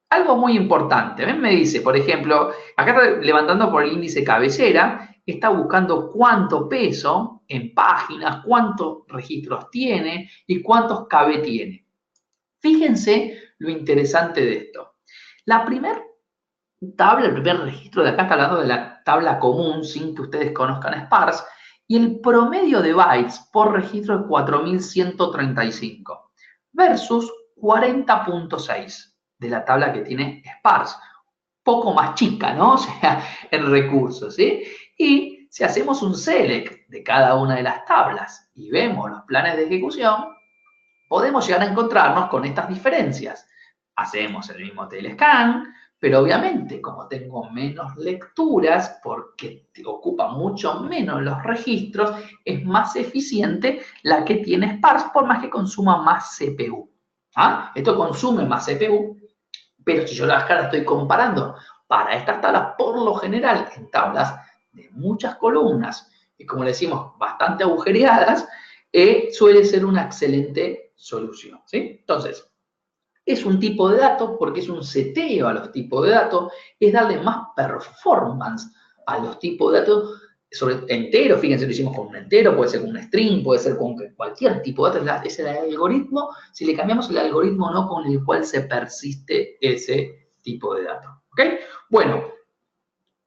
Algo muy importante. ¿Ven? Me dice, por ejemplo, acá está levantando por el índice cabecera, está buscando cuánto peso en páginas, cuántos registros tiene y cuántos KB tiene. Fíjense lo interesante de esto. La primera tabla, el primer registro de acá está hablando de la tabla común, sin que ustedes conozcan sparse, y el promedio de bytes por registro es 4135 versus 40.6 de la tabla que tiene sparse. Poco más chica, ¿no? O sea, en recursos, ¿sí? Y si hacemos un select de cada una de las tablas y vemos los planes de ejecución, podemos llegar a encontrarnos con estas diferencias. Hacemos el mismo tail-scan, pero obviamente, como tengo menos lecturas, porque ocupa mucho menos los registros, es más eficiente la que tiene sparse, por más que consuma más CPU. Esto consume más CPU, pero si yo las caras estoy comparando para estas tablas, por lo general, en tablas de muchas columnas, y como le decimos, bastante agujereadas, suele ser una excelente solución, ¿sí? Entonces, es un tipo de datos porque es un seteo a los tipos de datos, es darle más performance a los tipos de datos, sobre entero, fíjense, lo hicimos con un entero, puede ser con un string, puede ser con cualquier tipo de datos, es el algoritmo, si le cambiamos el algoritmo no con el cual se persiste ese tipo de datos, ¿ok? Bueno,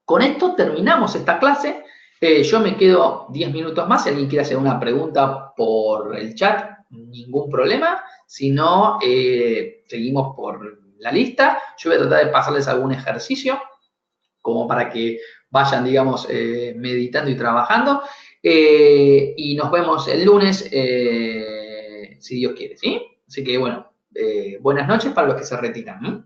con esto terminamos esta clase. Yo me quedo 10 minutos más. Si alguien quiere hacer una pregunta por el chat, ningún problema. Si no, seguimos por la lista. Yo voy a tratar de pasarles algún ejercicio como para que vayan, digamos, meditando y trabajando. Y nos vemos el lunes, si Dios quiere, ¿sí? Así que, bueno, buenas noches para los que se retiran, ¿no?